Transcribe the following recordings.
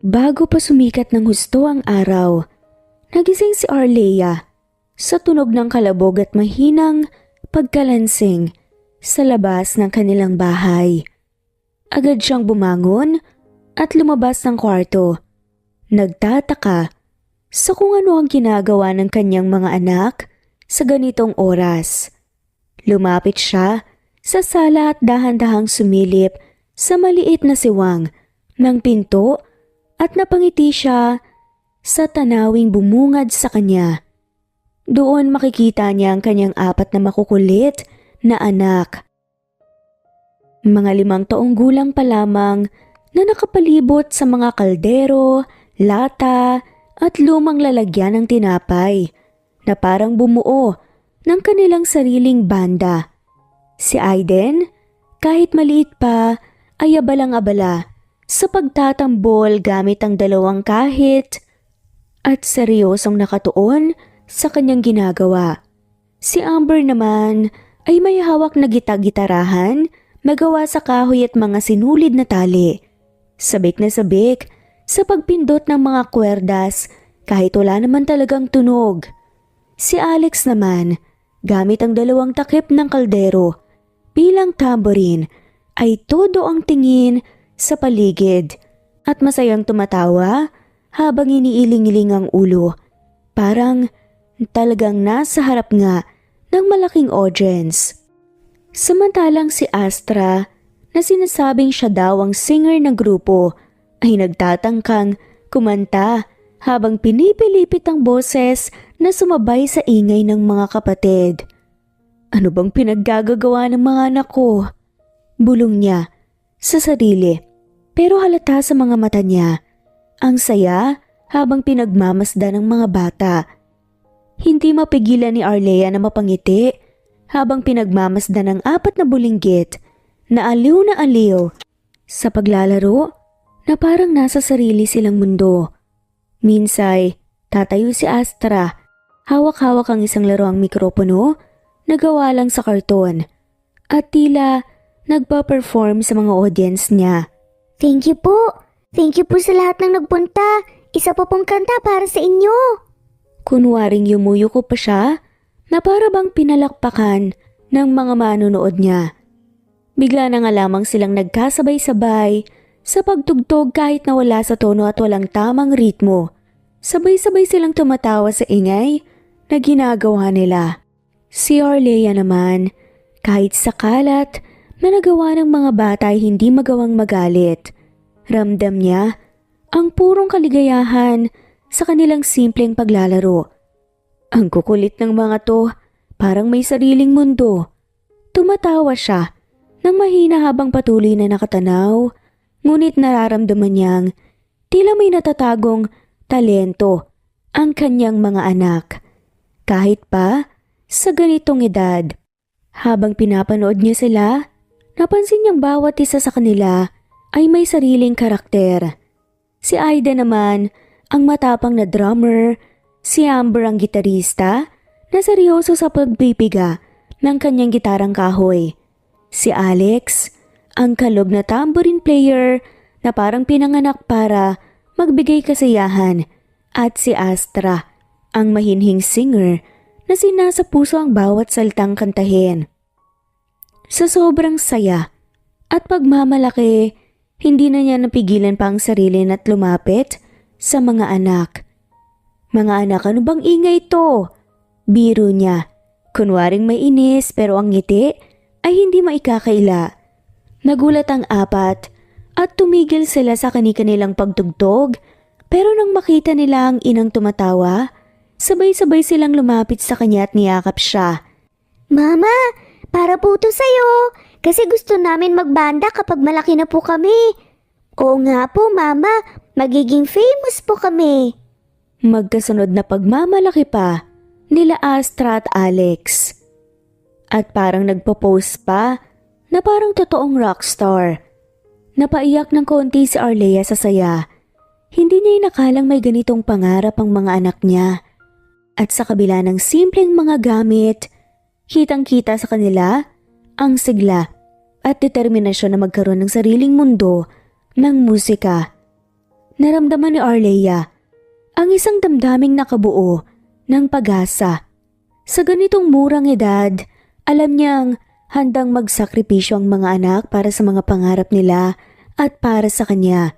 Bago pa sumikat ng husto ang araw, nagising si Arlea sa tunog ng kalabog at mahinang pagkalansing sa labas ng kanilang bahay. Agad siyang bumangon at lumabas ng kwarto. Nagtataka sa kung ano ang ginagawa ng kanyang mga anak sa ganitong oras. Lumapit siya sa sala at dahan-dahang sumilip sa maliit na siwang ng pinto at napangiti siya sa tanawing bumungad sa kanya. Doon makikita niya ang kanyang 4 na makukulit na anak. Mga 5 taong gulang pa lamang na nakapalibot sa mga kaldero, lata at lumang lalagyan ng tinapay na parang bumuo ng kanilang sariling banda. Si Aiden, kahit maliit pa, ay abalang-abala sa pagtatambol gamit ang 2 kahit at seryosong nakatuon sa kanyang ginagawa. Si Amber naman ay may hawak na gitarahan na gawa sa kahoy at mga sinulid na tali. Sabik na sabik sa pagpindot ng mga kwerdas kahit wala naman talagang tunog. Si Alex naman, gamit ang 2 takip ng kaldero bilang tamborin, ay todo ang tingin sa paligid at masayang tumatawa habang iniiling-iling ang ulo. Parang talagang nasa harap nga ng malaking audience. Samantalang si Astra, na sinasabing siya daw ang singer ng grupo, ay nagtatangkang kumanta habang pinipilipit ang boses na sumabay sa ingay ng mga kapatid. Ano bang pinaggagawa ng mga anak ko? Bulong niya sa sarili. Pero halata sa mga mata niya ang saya habang pinagmamasdan ng mga bata. Hindi mapigilan ni Arlea na mapangiti habang pinagmamasdan ng 4 na bulinggit na aliw sa paglalaro na parang nasa sarili silang mundo. Minsay, tatayo si Astra, hawak-hawak ang isang laruang mikropono na gawa lang sa karton at tila nagpa-perform sa mga audience niya. Thank you po. Thank you po sa lahat ng nagpunta. Isa pa pong kanta para sa inyo. Kunwaring yumuyuko pa siya na para bang pinalakpakan ng mga manonood niya. Bigla na nga lamang silang nagkasabay-sabay sa pagtugtog kahit na wala sa tono at walang tamang ritmo. Sabay-sabay silang tumatawa sa ingay na ginagawa nila. Si Arlea naman, kahit sa kalat na nagawa ng mga bata ay hindi magawang magalit. Ramdam niya ang purong kaligayahan sa kanilang simpleng paglalaro. Ang kukulit ng mga to, parang may sariling mundo. Tumatawa siya nang mahina habang patuloy na nakatanaw, ngunit nararamdaman niyang tila may natatagong talento ang kanyang mga anak. Kahit pa sa ganitong edad, habang pinapanood niya sila, napansin niyang bawat isa sa kanila ay may sariling karakter. Si Aida naman ang matapang na drummer, si Amber ang gitarista na seryoso sa pagpipiga ng kanyang gitarang kahoy. Si Alex ang kalog na tambourine player na parang pinanganak para magbigay kasiyahan, at si Astra ang mahinhing singer na sinasa puso ang bawat salitang kantahin. Sa sobrang saya at pagmamalaki, hindi na niya napigilan pa ang sarili na't lumapit sa mga anak. Mga anak, ano bang ingay to? Biro niya. Kunwaring may inis pero ang ngiti ay hindi maikakaila. Nagulat ang 4 at tumigil sila sa kani-kanilang pagtugtog, pero nang makita nila ang inang tumatawa, sabay-sabay silang lumapit sa kanya at niyakap siya. Mama, para po to sa'yo. Kasi gusto namin magbanda kapag malaki na po kami. Oo nga po, Mama. Magiging famous po kami. Magkasunod na pagmamalaki pa nila Astra at Alex. At parang nagpo-post pa na parang totoong rockstar. Napaiyak ng konti si Arlea sa saya. Hindi niya inakalang may ganitong pangarap ang mga anak niya. At sa kabila ng simpleng mga gamit, kitang-kita sa kanila ang sigla at determinasyon na magkaroon ng sariling mundo ng musika. Naramdaman ni Arleia ang isang damdaming nakabuo ng pag-asa. Sa ganitong murang edad, alam niyang handang magsakripisyo ang mga anak para sa mga pangarap nila at para sa kanya.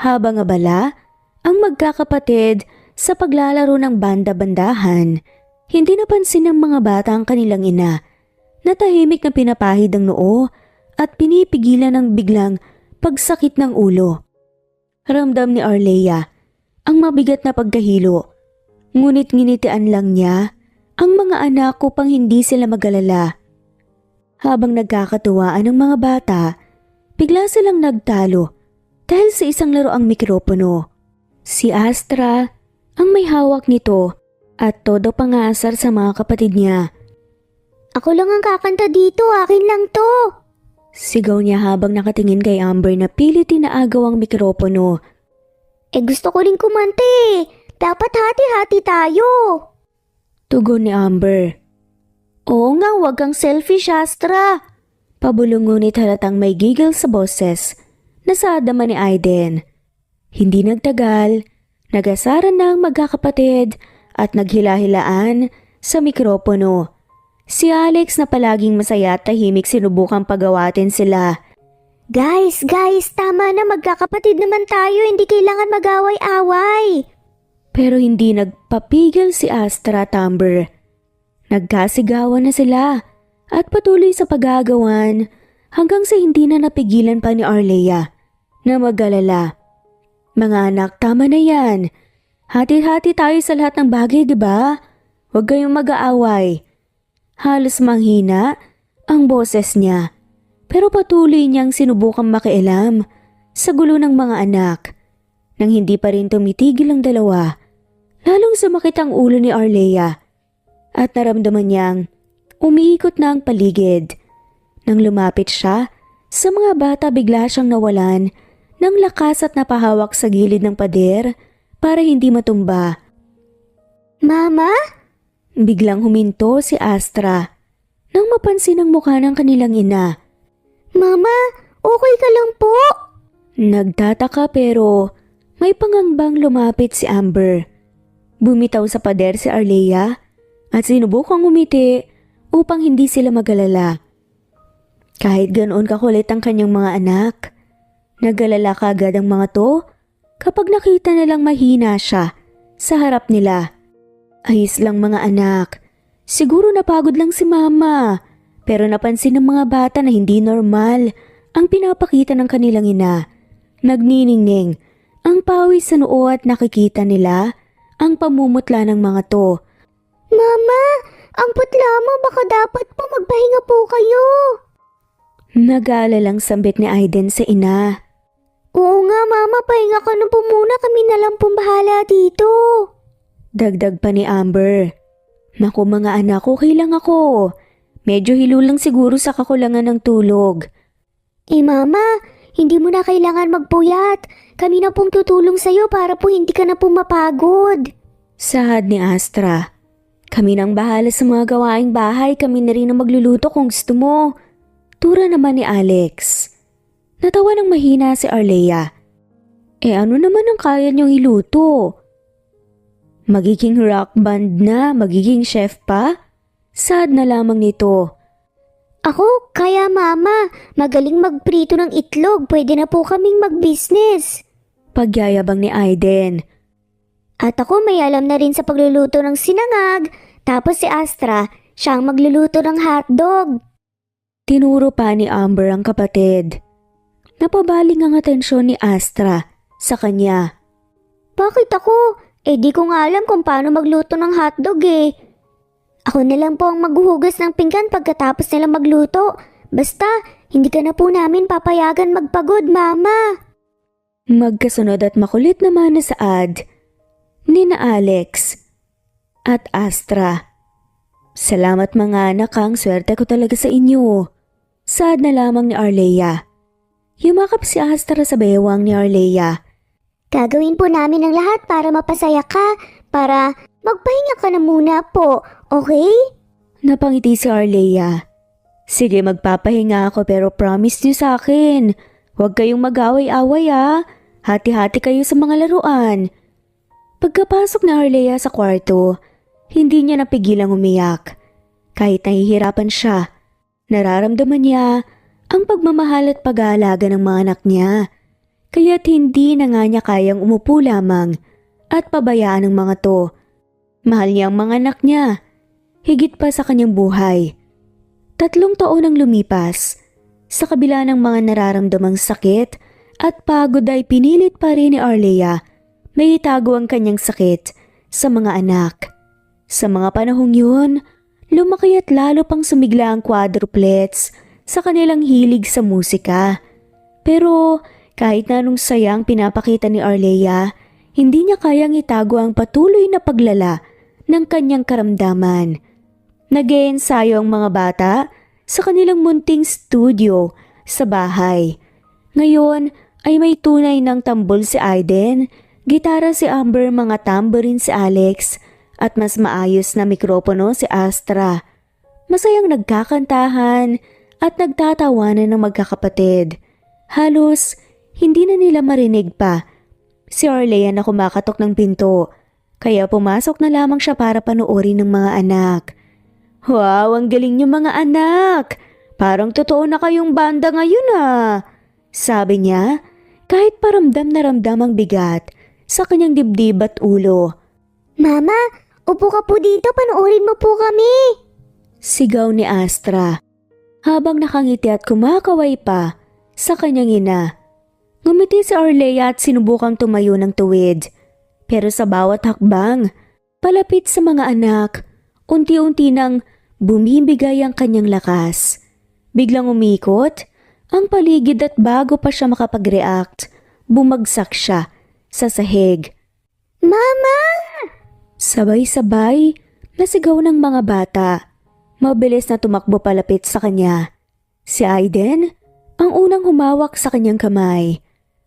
Habang abala, ang magkakapatid sa paglalaro ng banda-bandahan, hindi napansin ng mga bata ang kanilang ina na tahimik na pinapahid ang noo at pinipigilan ng biglang pagsakit ng ulo. Ramdam ni Arleia ang mabigat na pagkahilo, ngunit nginitian lang niya ang mga anak upang hindi sila mag-alala. Habang nagkakatuwaan ang mga bata, bigla silang nagtalo dahil sa isang laro ang mikropono. Si Astra ang may hawak nito at todo pangasar sa mga kapatid niya. Ako lang ang kakanta dito, akin lang to. Sigaw niya habang nakatingin kay Amber na pilit inaagaw ang mikropono. Gusto ko rin kumanta eh. Dapat hati-hati tayo. Tugon ni Amber. Oo nga, wag kang selfish, Astra. Pabulong ngunit halatang may giggle sa boses na sa adama ni Aiden. Hindi nagtagal, nagasaran na ang magkakapatid at naghila-hilaan sa mikropono. Si Alex na palaging masaya at tahimik sinubukang pagawatin sila. Guys, tama na, magkakapatid naman tayo, hindi kailangan mag-away-away. Pero hindi nagpapigil si Astra at Amber. Nagkasigawan na sila at patuloy sa pag-aagawan hanggang sa hindi na napigilan pa ni Arleia na mag-alala. Mga anak, tama na yan. Hati-hati tayo sa lahat ng bagay, di ba? Huwag kayong mag-aaway. Halos manghina ang boses niya, pero patuloy niyang sinubukang makialam sa gulo ng mga anak. Nang hindi pa rin tumitigil ang dalawa, lalong sumakit ang ulo ni Arleia at naramdaman niyang umiikot na ang paligid. Nang lumapit siya sa mga bata, bigla siyang nawalan ng lakas at napahawak sa gilid ng pader para hindi matumba. Mama? Biglang huminto si Astra nang mapansin ang mukha ng kanilang ina. Mama, okay ka lang po? Nagtataka pero may pangangbang lumapit si Amber. Bumitaw sa pader si Arleia at sinubukang umiti upang hindi sila mag-alala. Kahit ganoon kakulit ang kanyang mga anak, nag-alala kaagad ang mga to kapag nakita nilang mahina siya sa harap nila. Ayos lang mga anak, siguro napagod lang si mama, pero napansin ng mga bata na hindi normal ang pinapakita ng kanilang ina. Nagniningning ang pawis sa noo at nakikita nila ang pamumutla ng mga to. Mama, ang putla mo, baka dapat po magpahinga po kayo. Nag-aalalang sambit ni Aiden sa ina. Oo nga mama, pahinga ka na po muna, kami na lang pong bahala dito. Dagdag pa ni Amber. Naku mga anak, okay lang ako. Medyo hilo lang siguro sa kakulangan ng tulog. Mama, hindi mo na kailangan magpuyat. Kami na pong tutulong sa'yo para po hindi ka na po mapagod. Sahad ni Astra. Kami nang bahala sa mga gawaing bahay, kami na rin ang magluluto kung gusto mo. Tura naman ni Alex. Natawa ng mahina si Arleia. Ano naman ang kaya niyong iluto? Magiging rock band na, magiging chef pa? Sad na lamang nito. Ako, kaya mama, magaling magprito ng itlog, pwede na po kaming mag-business. Pagyayabang ni Aiden. At ako may alam na rin sa pagluluto ng sinangag, tapos si Astra, siya ang magluluto ng hotdog. Tinuro pa ni Amber ang kapatid. Napabaling ang atensyon ni Astra sa kanya. Bakit ako? Di ko nga alam kung paano magluto ng hotdog eh. Ako na lang po ang maghuhugas ng pinggan pagkatapos nila magluto. Basta, hindi ka na po namin papayagan magpagod, mama. Magkasunod at makulit naman na saad ni na Alex at Astra. Salamat mga anak, ang swerte ko talaga sa inyo. Saad na lamang ni Arleia. Yumakap si Astra sa bewang ni Arleia. Gagawin po namin ang lahat para mapasaya ka, para magpahinga ka na muna po, okay? Napangiti si Arleia. Sige, magpapahinga ako pero promise niyo sa akin. Huwag kayong mag-away-away Hati-hati kayo sa mga laruan. Pagkapasok ni Arlea sa kwarto, hindi niya napigilang umiyak. Kahit nahihirapan siya, nararamdaman niya ang pagmamahal at pag-aalaga ng mga anak niya. Kaya't hindi na nga niya kayang umupo lamang at pabayaan ang mga to. Mahal niya ang mga anak niya, higit pa sa kanyang buhay. 3 taon ang lumipas. Sa kabila ng mga nararamdamang sakit at pagod ay pinilit pa rin ni Arlea na itago ang kanyang sakit sa mga anak. Sa mga panahong yun, lumaki at lalo pang sumigla ang quadruplets sa kanilang hilig sa musika. Pero kahit na anong sayang pinapakita ni Arlea, hindi niya kayang itago ang patuloy na paglala ng kanyang karamdaman. Nag-eensayo ang mga bata sa kanilang munting studio sa bahay. Ngayon ay may tunay ng tambol si Aiden, gitara si Amber, mga tambourine si Alex, at mas maayos na mikropono si Astra. Masayang nagkakantahan at nagtatawanan ng magkakapatid. Halos hindi na nila marinig pa si Arlea na kumakatok ng pinto, kaya pumasok na lamang siya para panoorin ng mga anak. Wow, ang galing niyo mga anak! Parang totoo na kayong banda ngayon sabi niya, kahit paramdam na ramdam ang bigat sa kanyang dibdib at ulo. Mama, upo ka po dito, panoorin mo po kami. Sigaw ni Astra, habang nakangiti at kumakaway pa sa kanyang ina. Ngumiti si Arlea at sinubukang tumayo ng tuwid. Pero sa bawat hakbang, palapit sa mga anak, unti-unti nang bumibigay ang kanyang lakas. Biglang umikot ang paligid at bago pa siya makapag-react, bumagsak siya sa sahig. Mama! Sabay-sabay nasigaw ng mga bata. Mabilis na tumakbo palapit sa kanya. Si Aiden ang unang humawak sa kanyang kamay,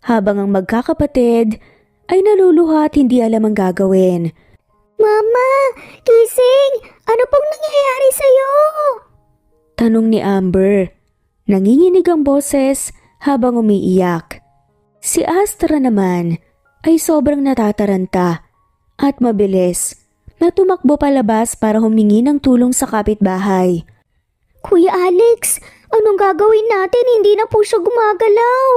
habang ang magkakapatid ay naluluha at hindi alam ang gagawin. Mama! Kising! Ano pong nangyayari sa'yo? Tanong ni Amber. Nanginginig ang boses habang umiiyak. Si Astra naman ay sobrang natataranta at mabilis na tumakbo palabas para humingi ng tulong sa kapitbahay. Kuya Alex, anong gagawin natin? Hindi na po siya gumagalaw.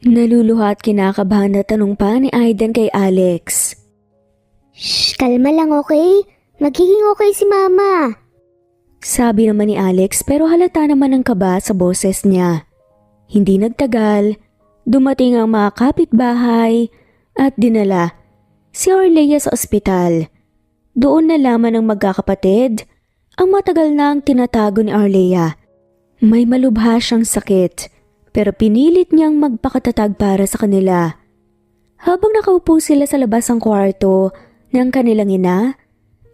Naluluha at kinakabahan na tanong pa ni Aiden kay Alex. Shh, kalma lang, okay? Magiging okay si Mama. Sabi naman ni Alex, pero halata naman ang kaba sa boses niya. Hindi nagtagal, dumating ang mga kapitbahay at dinala si Arlea sa ospital. Doon nalaman ng magkakapatid ang matagal na ang tinatago ni Arlea. May malubha siyang sakit, pero pinilit niyang magpakatatag para sa kanila. Habang nakaupo sila sa labas ng kwarto ng kanilang ina,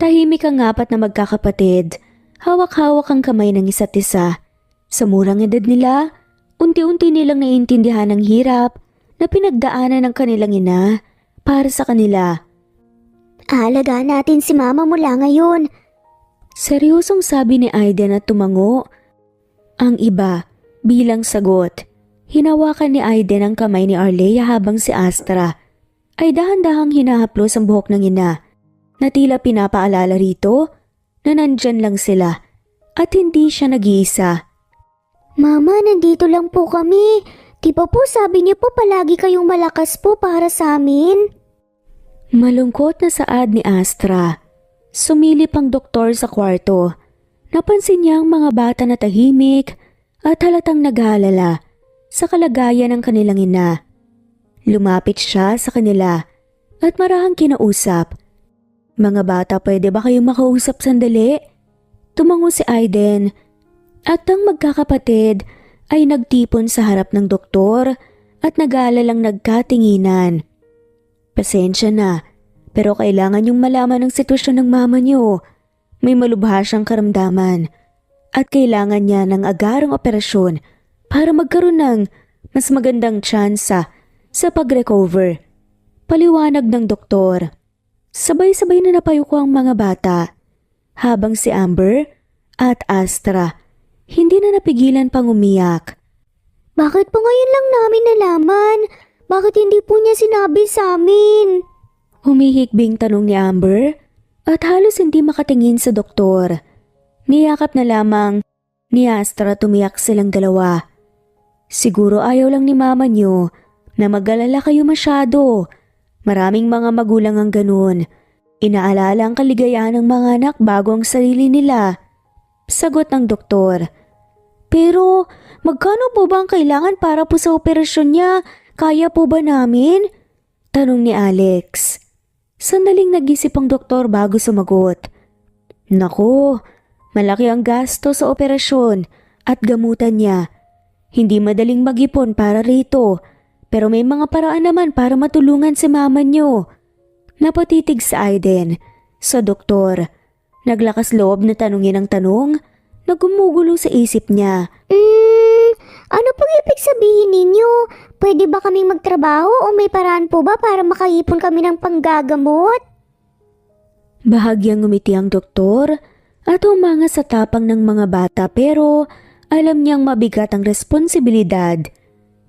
tahimik ang 4 na magkakapatid. Hawak-hawak ang kamay ng isa't isa. Sa murang edad nila, unti-unti nilang naiintindihan ang hirap na pinagdaanan ng kanilang ina para sa kanila. Aalagaan natin si Mama mula ngayon. Seryosong sabi ni Aiden at tumango. Ang iba, bilang sagot, hinawakan ni Aiden ang kamay ni Arlea habang si Astra ay dahan-dahang hinahaplos ang buhok ng ina na tila pinapaalala rito na nandyan lang sila at hindi siya nag-iisa. Mama, nandito lang po kami. Di ba po sabi niyo po palagi kayong malakas po para sa amin? Malungkot na saad ni Astra. Sumilip ang doktor sa kwarto. Napansin niya ang mga bata na tahimik at halatang nag-aalala sa kalagayan ng kanilang ina. Lumapit siya sa kanila at marahang kinausap. Mga bata, pwede ba kayong makausap sandali? Tumango si Aiden at ang magkakapatid ay nagtipon sa harap ng doktor at nag-aalalang nagkatinginan. Pasensya na, pero kailangan niyong malaman ang sitwasyon ng mama niyo. May malubha siyang karamdaman at kailangan niya ng agarang operasyon para magkaroon ng mas magandang tsansa sa pag-recover. Paliwanag ng doktor. Sabay-sabay na napayuko ang mga bata, habang si Amber at Astra hindi na napigilan pang umiyak. Bakit po ngayon lang namin nalaman? Bakit hindi po niya sinabi sa amin? Humihikbing tanong ni Amber at halos hindi makatingin sa doktor. Niyakap na lamang ni Astra at tumiyak silang dalawa. Siguro ayaw lang ni mama niyo na mag-alala kayo masyado. Maraming mga magulang ang ganun. Inaalala ang kaligayahan ng mga anak bago ang sarili nila. Sagot ng doktor. Pero magkano po ba ang kailangan para po sa operasyon niya? Kaya po ba namin? Tanong ni Alex. Sandaling nag-isip ang doktor bago sumagot. Nako, malaki ang gasto sa operasyon at gamutan niya. Hindi madaling mag-ipon para rito, pero may mga paraan naman para matulungan si mama niyo. Napatitig si Aiden sa doktor. Naglakas loob na tanungin ang tanong na gumugulo sa isip niya. Ano pong ibig sabihin ninyo? Pwede ba kaming magtrabaho o may paraan po ba para makaipon kami ng panggagamot? Bahagyang ngumiti ang doktor at humanga sa tapang ng mga bata pero alam niyang mabigat ang responsibilidad.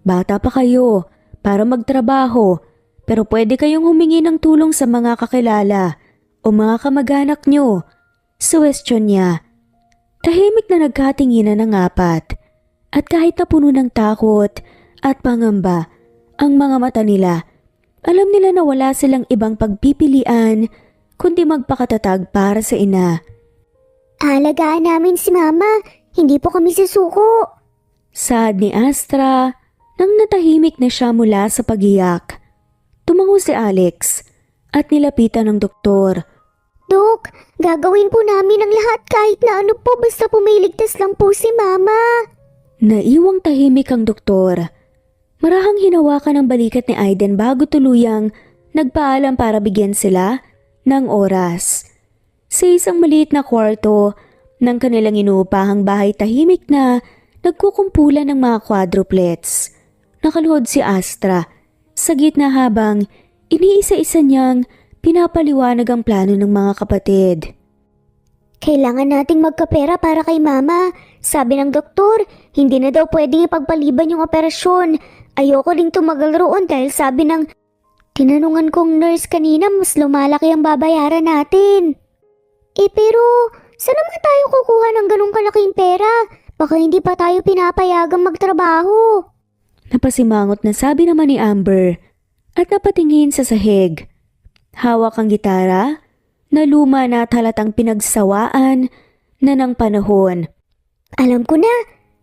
Bata pa kayo para magtrabaho pero pwede kayong humingi ng tulong sa mga kakilala o mga kamag-anak niyo. Suwestyon niya. Tahimik na nagkatinginan ng apat at kahit na puno ng takot at pangamba ang mga mata nila, alam nila na wala silang ibang pagpipilian kundi magpakatatag para sa ina. Alagaan namin si Mama, hindi po kami susuko. Saad ni Astra nang natahimik na siya mula sa pagiyak. Tumango si Alex at nilapitan ng doktor. Dok, gagawin po namin ang lahat kahit na ano po basta pumiligtas lang po si Mama. Naiwang tahimik ang doktor. Marahang hinawakan ang balikat ni Aiden bago tuluyang nagpaalam para bigyan sila ng oras. Sa isang maliit na kwarto ng kanilang inuupahang bahay, tahimik na nagkukumpulan ng mga quadruplets. Nakaluhod si Astra sa gitna habang iniisa-isa niyang pinapaliwanag ang plano ng mga kapatid. Kailangan nating magkapera para kay Mama. Sabi ng doktor, hindi na daw pwedeng ipagpaliban yung operasyon. Ayoko ding tumagal roon dahil sabi ng tinanungan kong nurse kanina mas lumalaki ang babayaran natin. Pero saan naman tayo kukuha ng ganong kalaking pera? Baka hindi pa tayo pinapayagang magtrabaho. Napasimangot na sabi naman ni Amber at napatingin sa sahig. Hawak ang gitara na luma na at halatang pinagsawaan na ng panahon. Alam ko na,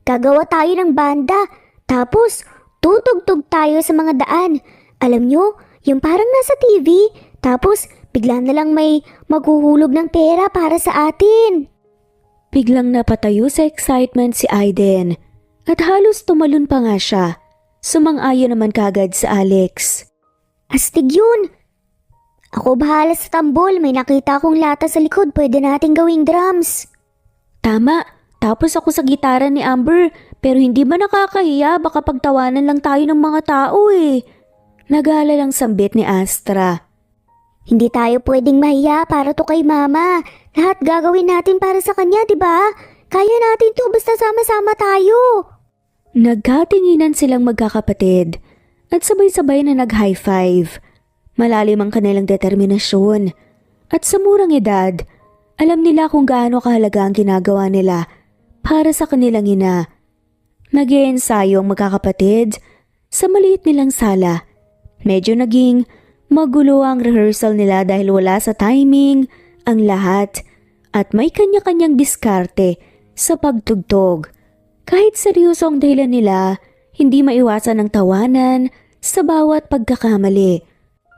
gagawa tayo ng banda, tapos tutugtog tayo sa mga daan. Alam nyo, yung parang nasa TV, tapos bigla na lang may maghuhulog ng pera para sa atin. Biglang napatayo sa excitement si Aiden at halos tumalon pa nga siya. Sumang-ayon naman kagad sa Alex. Astig yun! Ako bahala sa tambol, may nakita akong lata sa likod, pwede nating gawing drums. Tama, tapos ako sa gitara ni Amber, pero hindi ba nakakahiya, baka pagtawanan lang tayo ng mga tao eh. Nagala lang sambit ni Astra. Hindi tayo pwedeng mahiya para to kay Mama. Lahat gagawin natin para sa kanya, di ba? Kaya natin to basta sama-sama tayo. Nagkatinginan silang magkakapatid at sabay-sabay na nag-high five. Malalim ang kanilang determinasyon at sa murang edad, alam nila kung gaano kahalaga ang ginagawa nila para sa kanilang ina. Nag-iensayo ang magkakapatid sa maliit nilang sala. Medyo naging magulo ang rehearsal nila dahil wala sa timing ang lahat at may kanya-kanyang diskarte sa pagtugtog. Kahit seryoso ang dahilan nila, hindi maiwasan ang tawanan sa bawat pagkakamali.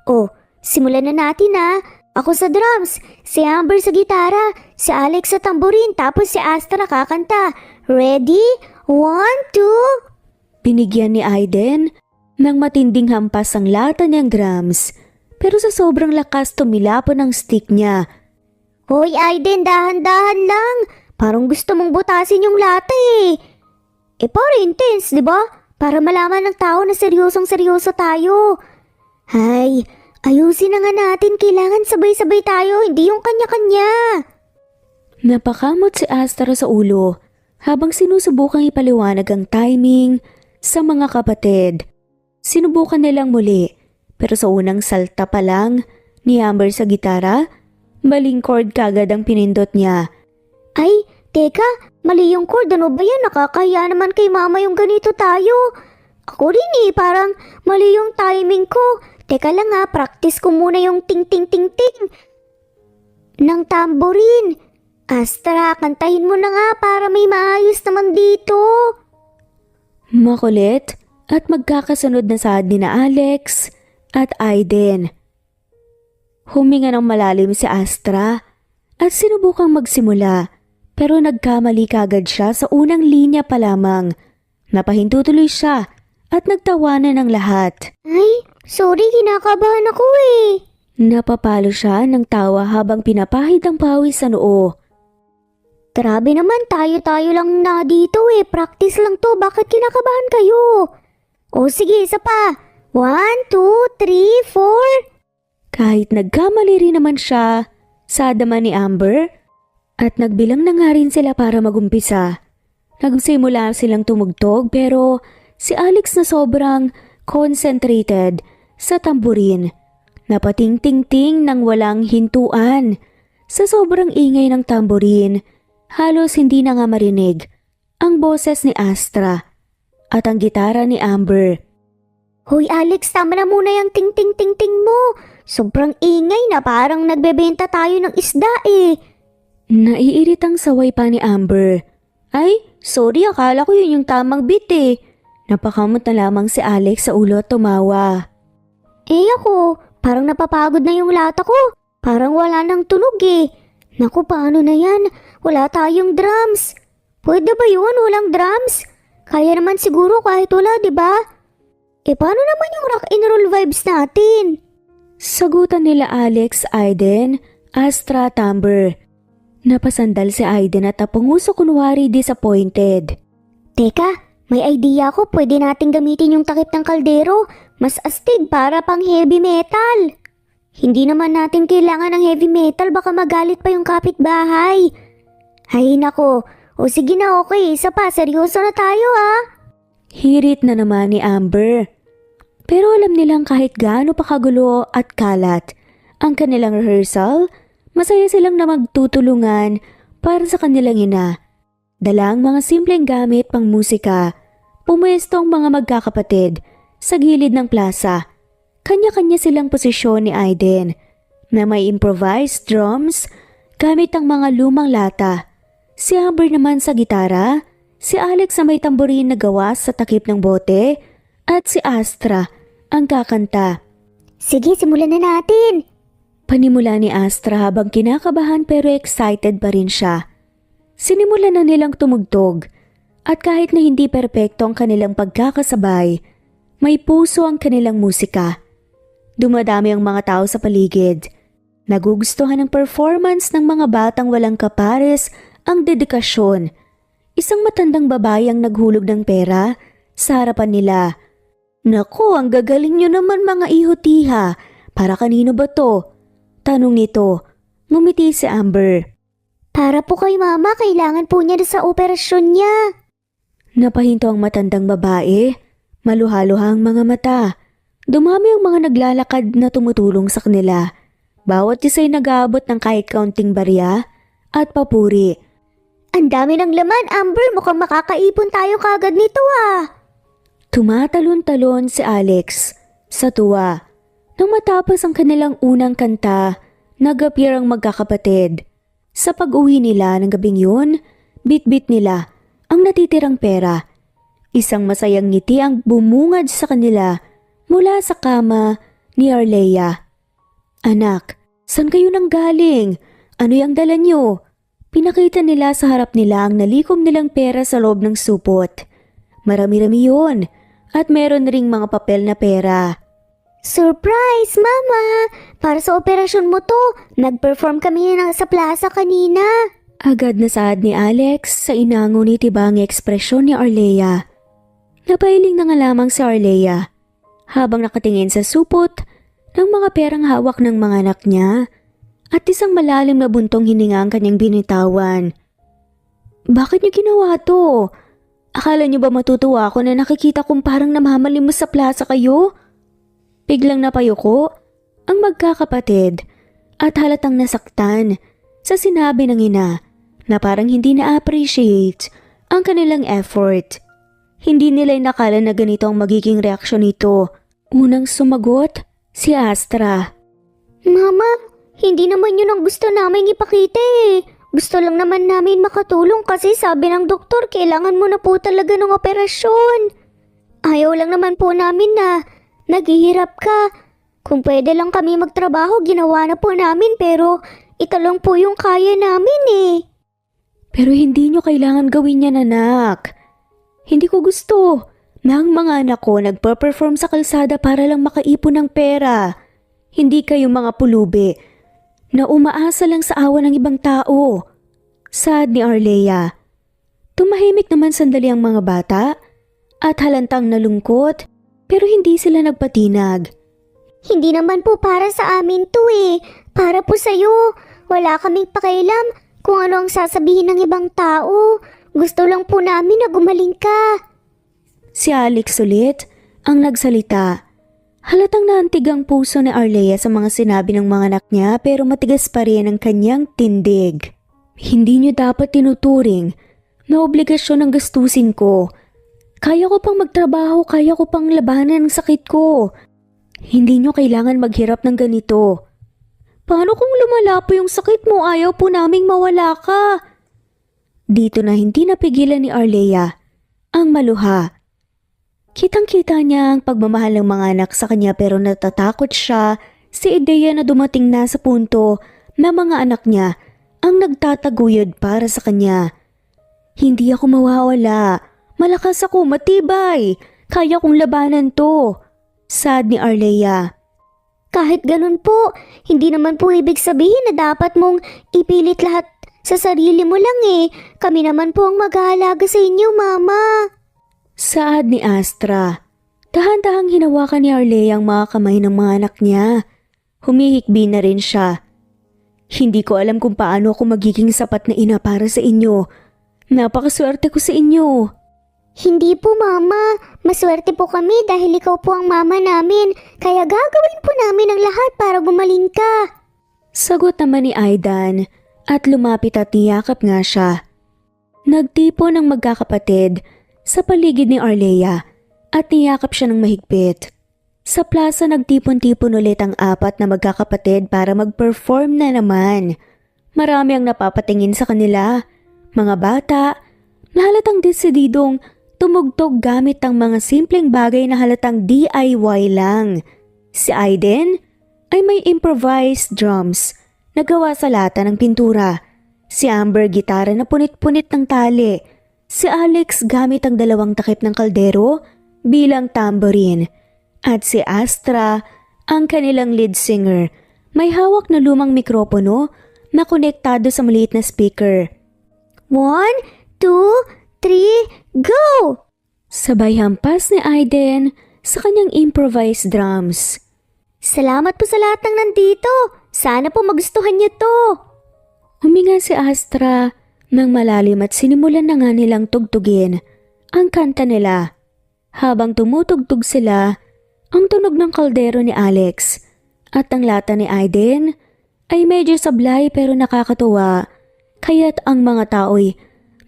Oh, simulan na natin ah. Ako sa drums, si Amber sa gitara, si Alex sa tamborin, tapos si Astra kakanta. Ready? 1, 2... Binigyan ni Aiden ng matinding hampas ang lata niyang drums, pero sa sobrang lakas tumilapon ang stick niya. Hoy Aiden, dahan-dahan lang. Parang gusto mong butasin yung lata eh. Para intense, di ba? Para malaman ng tao na seryosong-seryoso tayo. Hay, ayusin na nga natin. Kailangan sabay-sabay tayo, hindi yung kanya-kanya. Napakamot si Astra sa ulo habang sinusubukang ipaliwanag ang timing sa mga kapatid. Sinubukan nilang muli, pero sa unang salta pa lang ni Amber sa gitara, maling chord kagad ang pinindot niya. Ay, teka, mali yung chord. Ano ba yan? Nakakahiya naman kay mama yung ganito tayo. Ako rin parang mali yung timing ko. Teka lang practice ko muna yung ting ting ting ting ng tamborin. Astra, kantahin mo na nga para may maayos naman dito. Makulit at magkakasunod na saad ni na Alex at Aiden. Huminga ng malalim si Astra at sinubukang magsimula, pero nagkamali kagad siya sa unang linya pa lamang. Napahinto tuloy siya at nagtawanan ng lahat. Ay, sorry, kinakabahan ako Napapalo siya ng tawa habang pinapahid ang pawis sa noo. Grabe naman, tayo-tayo lang na dito Practice lang to, bakit kinakabahan kayo? O sige, isa pa. 1, 2, 3, 4. Kahit nagkamali rin naman siya, sadama ni Amber, at nagbilang na nga rin sila para magumpisa. Nagsimula silang tumugtog pero si Alex na sobrang concentrated sa tamburin. Napating-ting-ting ng walang hintuan. Sa sobrang ingay ng tamburin, halos hindi na nga marinig ang boses ni Astra at ang gitara ni Amber. Hoy Alex, tama na muna yung ting-ting-ting-ting mo. Sobrang ingay na parang nagbebenta tayo ng isda Naiiritang saway pa ni Amber. Ay, sorry, akala ko yun yung tamang beat Napakamot na lamang si Alex sa ulo at tumawa. Ako, parang napapagod na yung lata ko. Parang wala nang tunog Naku, paano na yan? Wala tayong drums. Pwede ba yun? Walang drums? Kaya naman siguro kahit wala, di ba? Paano naman yung rock and roll vibes natin? Sagutan nila Alex, Aiden, Astra at Amber. Napasandal si Aiden at napanguso kunwari disappointed. Teka, may idea ko. Pwede nating gamitin yung takip ng kaldero. Mas astig para pang heavy metal. Hindi naman natin kailangan ng heavy metal. Baka magalit pa yung kapitbahay. Ay nako. O sige na, okay. Isa pa. Seryoso na tayo Hirit na naman ni Amber. Pero alam nilang kahit gaano pa kagulo at kalat ang kanilang rehearsal, masaya silang na magtutulungan para sa kanilang ina. Dala ang mga simpleng gamit pang musika. Pumuesto ang mga magkakapatid sa gilid ng plaza. Kanya-kanya silang posisyon ni Aiden na may improvised drums gamit ang mga lumang lata. Si Amber naman sa gitara, si Alex sa may tamborin na gawa sa takip ng bote, at si Astra ang kakanta. Sige, simulan na natin. Panimula ni Astra habang kinakabahan pero excited pa rin siya. Sinimulan na nilang tumugtog at kahit na hindi perpekto ang kanilang pagkakasabay, may puso ang kanilang musika. Dumadami ang mga tao sa paligid. Nagugustuhan ang performance ng mga batang walang kapares ang dedikasyon. Isang matandang babae ang naghulog ng pera sa harapan nila. Naku, ang gagaling nyo naman mga ihutiha. Para kanino ba to? Tanong nito. Ngumiti si Amber. Para po kay mama, kailangan po niya sa operasyon niya. Napahinto ang matandang babae. Maluha-luha ang mga mata. Dumami ang mga naglalakad na tumutulong sa kanila. Bawat isa ay nag-aabot ng kahit kaunting barya at papuri. Ang dami ng laman, Amber. Mukhang makakaipon tayo kagad nito Tumatalon-talon si Alex sa tuwa. Nang matapos ang kanilang unang kanta, nag-appear ang magkakapatid. Sa pag-uwi nila ng gabing yun, bit-bit nila ang natitirang pera. Isang masayang ngiti ang bumungad sa kanila mula sa kama ni Arleia. Anak, saan kayo nang galing? Ano yung dala nyo? Pinakita nila sa harap nila ang nalikom nilang pera sa loob ng supot. Marami-rami yun at meron ring mga papel na pera. Surprise, Mama! Para sa operasyon mo to, nag-perform kami sa plaza kanina. Agad na saad ni Alex sa inangunit-ibang ekspresyon ni Arleia. Napailing na nga lamang si Arleia habang nakatingin sa supot ng mga perang hawak ng mga anak niya at isang malalim na buntong hininga ang kanyang binitawan. Bakit niyo ginawa to? Akala niyo ba matutuwa ako na nakikita kong parang namamalimos sa plaza kayo? Biglang napayuko ang magkakapatid at halatang nasaktan sa sinabi ng ina na parang hindi na-appreciate ang kanilang effort. Hindi nila inakala na ganito ang magiging reaksyon nito. Unang sumagot si Astra. Mama, hindi naman yun ang gusto namin ipakita eh. Gusto lang naman namin makatulong kasi sabi ng doktor kailangan mo na po talaga ng operasyon. Ayaw lang naman po namin na naghihirap ka. Kung pwede lang kami magtrabaho, ginawa na po namin pero ito lang po yung kaya namin eh. Pero hindi nyo kailangan gawin yan, anak. Hindi ko gusto na ang mga anak ko nagpa-perform sa kalsada para lang makaipon ng pera. Hindi kayo mga pulubi na umaasa lang sa awa ng ibang tao. Sad ni Arlea. Tumahimik naman sandali ang mga bata at halantang nalungkot pero hindi sila nagpatinag. Hindi naman po para sa amin to eh. Para po sa'yo. Wala kaming pakialam kung ano ang sasabihin ng ibang tao. Gusto lang po namin na gumaling ka. Si Alex ulit ang nagsalita. Halatang naantig ang puso ni Arlea sa mga sinabi ng mga anak niya pero matigas pa rin ang kanyang tindig. Hindi niyo dapat tinuturing na obligasyon ang gastusin ko. Kaya ko pang magtrabaho, kaya ko pang labanan ang sakit ko. Hindi niyo kailangan maghirap ng ganito. Paano kung lumala po yung sakit mo? Ayaw po naming mawala ka. Dito na hindi napigilan ni Arlea ang maluha. Kitang-kita niya ang pagmamahal ng mga anak sa kanya pero natatakot siya sa ideya na dumating na sa punto na mga anak niya ang nagtataguyod para sa kanya. Hindi ako mawawala. Malakas ako, matibay. Kaya kong labanan to. Sad ni Arlea. Kahit ganun po, hindi naman po ibig sabihin na dapat mong ipilit lahat sa sarili mo lang eh. Kami naman po ang mag-aalaga sa inyo, Mama. Saad ni Astra. Dahan-dahang hinawakan ni Arlea ang mga kamay ng mga anak niya. Humihikbi na rin siya. Hindi ko alam kung paano ako magiging sapat na ina para sa inyo. Napakaswerte ko sa inyo. Hindi po, Mama. Maswerte po kami dahil ikaw po ang mama namin. Kaya gagawin po namin ang lahat para gumaling ka. Sagot naman ni Aidan at lumapit at niyakap nga siya. Nagtipo ng magkakapatid sa paligid ni Arlea at niyakap siya ng mahigpit. Sa plaza nagtipon-tipon ulit ang apat na magkakapatid para mag-perform na naman. Marami ang napapatingin sa kanila. Mga bata na halatang desididong tumugtog gamit ang mga simpleng bagay na halatang DIY lang. Si Aiden ay may improvised drums na gawa sa lata ng pintura. Si Amber gitara na punit-punit ng tali. Si Alex gamit ang 2 takip ng kaldero bilang tambourine. At si Astra, ang kanilang lead singer, may hawak na lumang mikropono na konektado sa maliit na speaker. 1, 2, 3, go! Sabay hampas ni Aiden sa kanyang improvised drums. Salamat po sa lahat ng nandito. Sana po magustuhan niyo to. Huminga si Astra ng malalim at sinimulan na nga nilang tugtugin ang kanta nila. Habang tumutugtog sila, ang tunog ng kaldero ni Alex at ang lata ni Aiden ay medyo sablay pero nakakatuwa, kaya't ang mga tao'y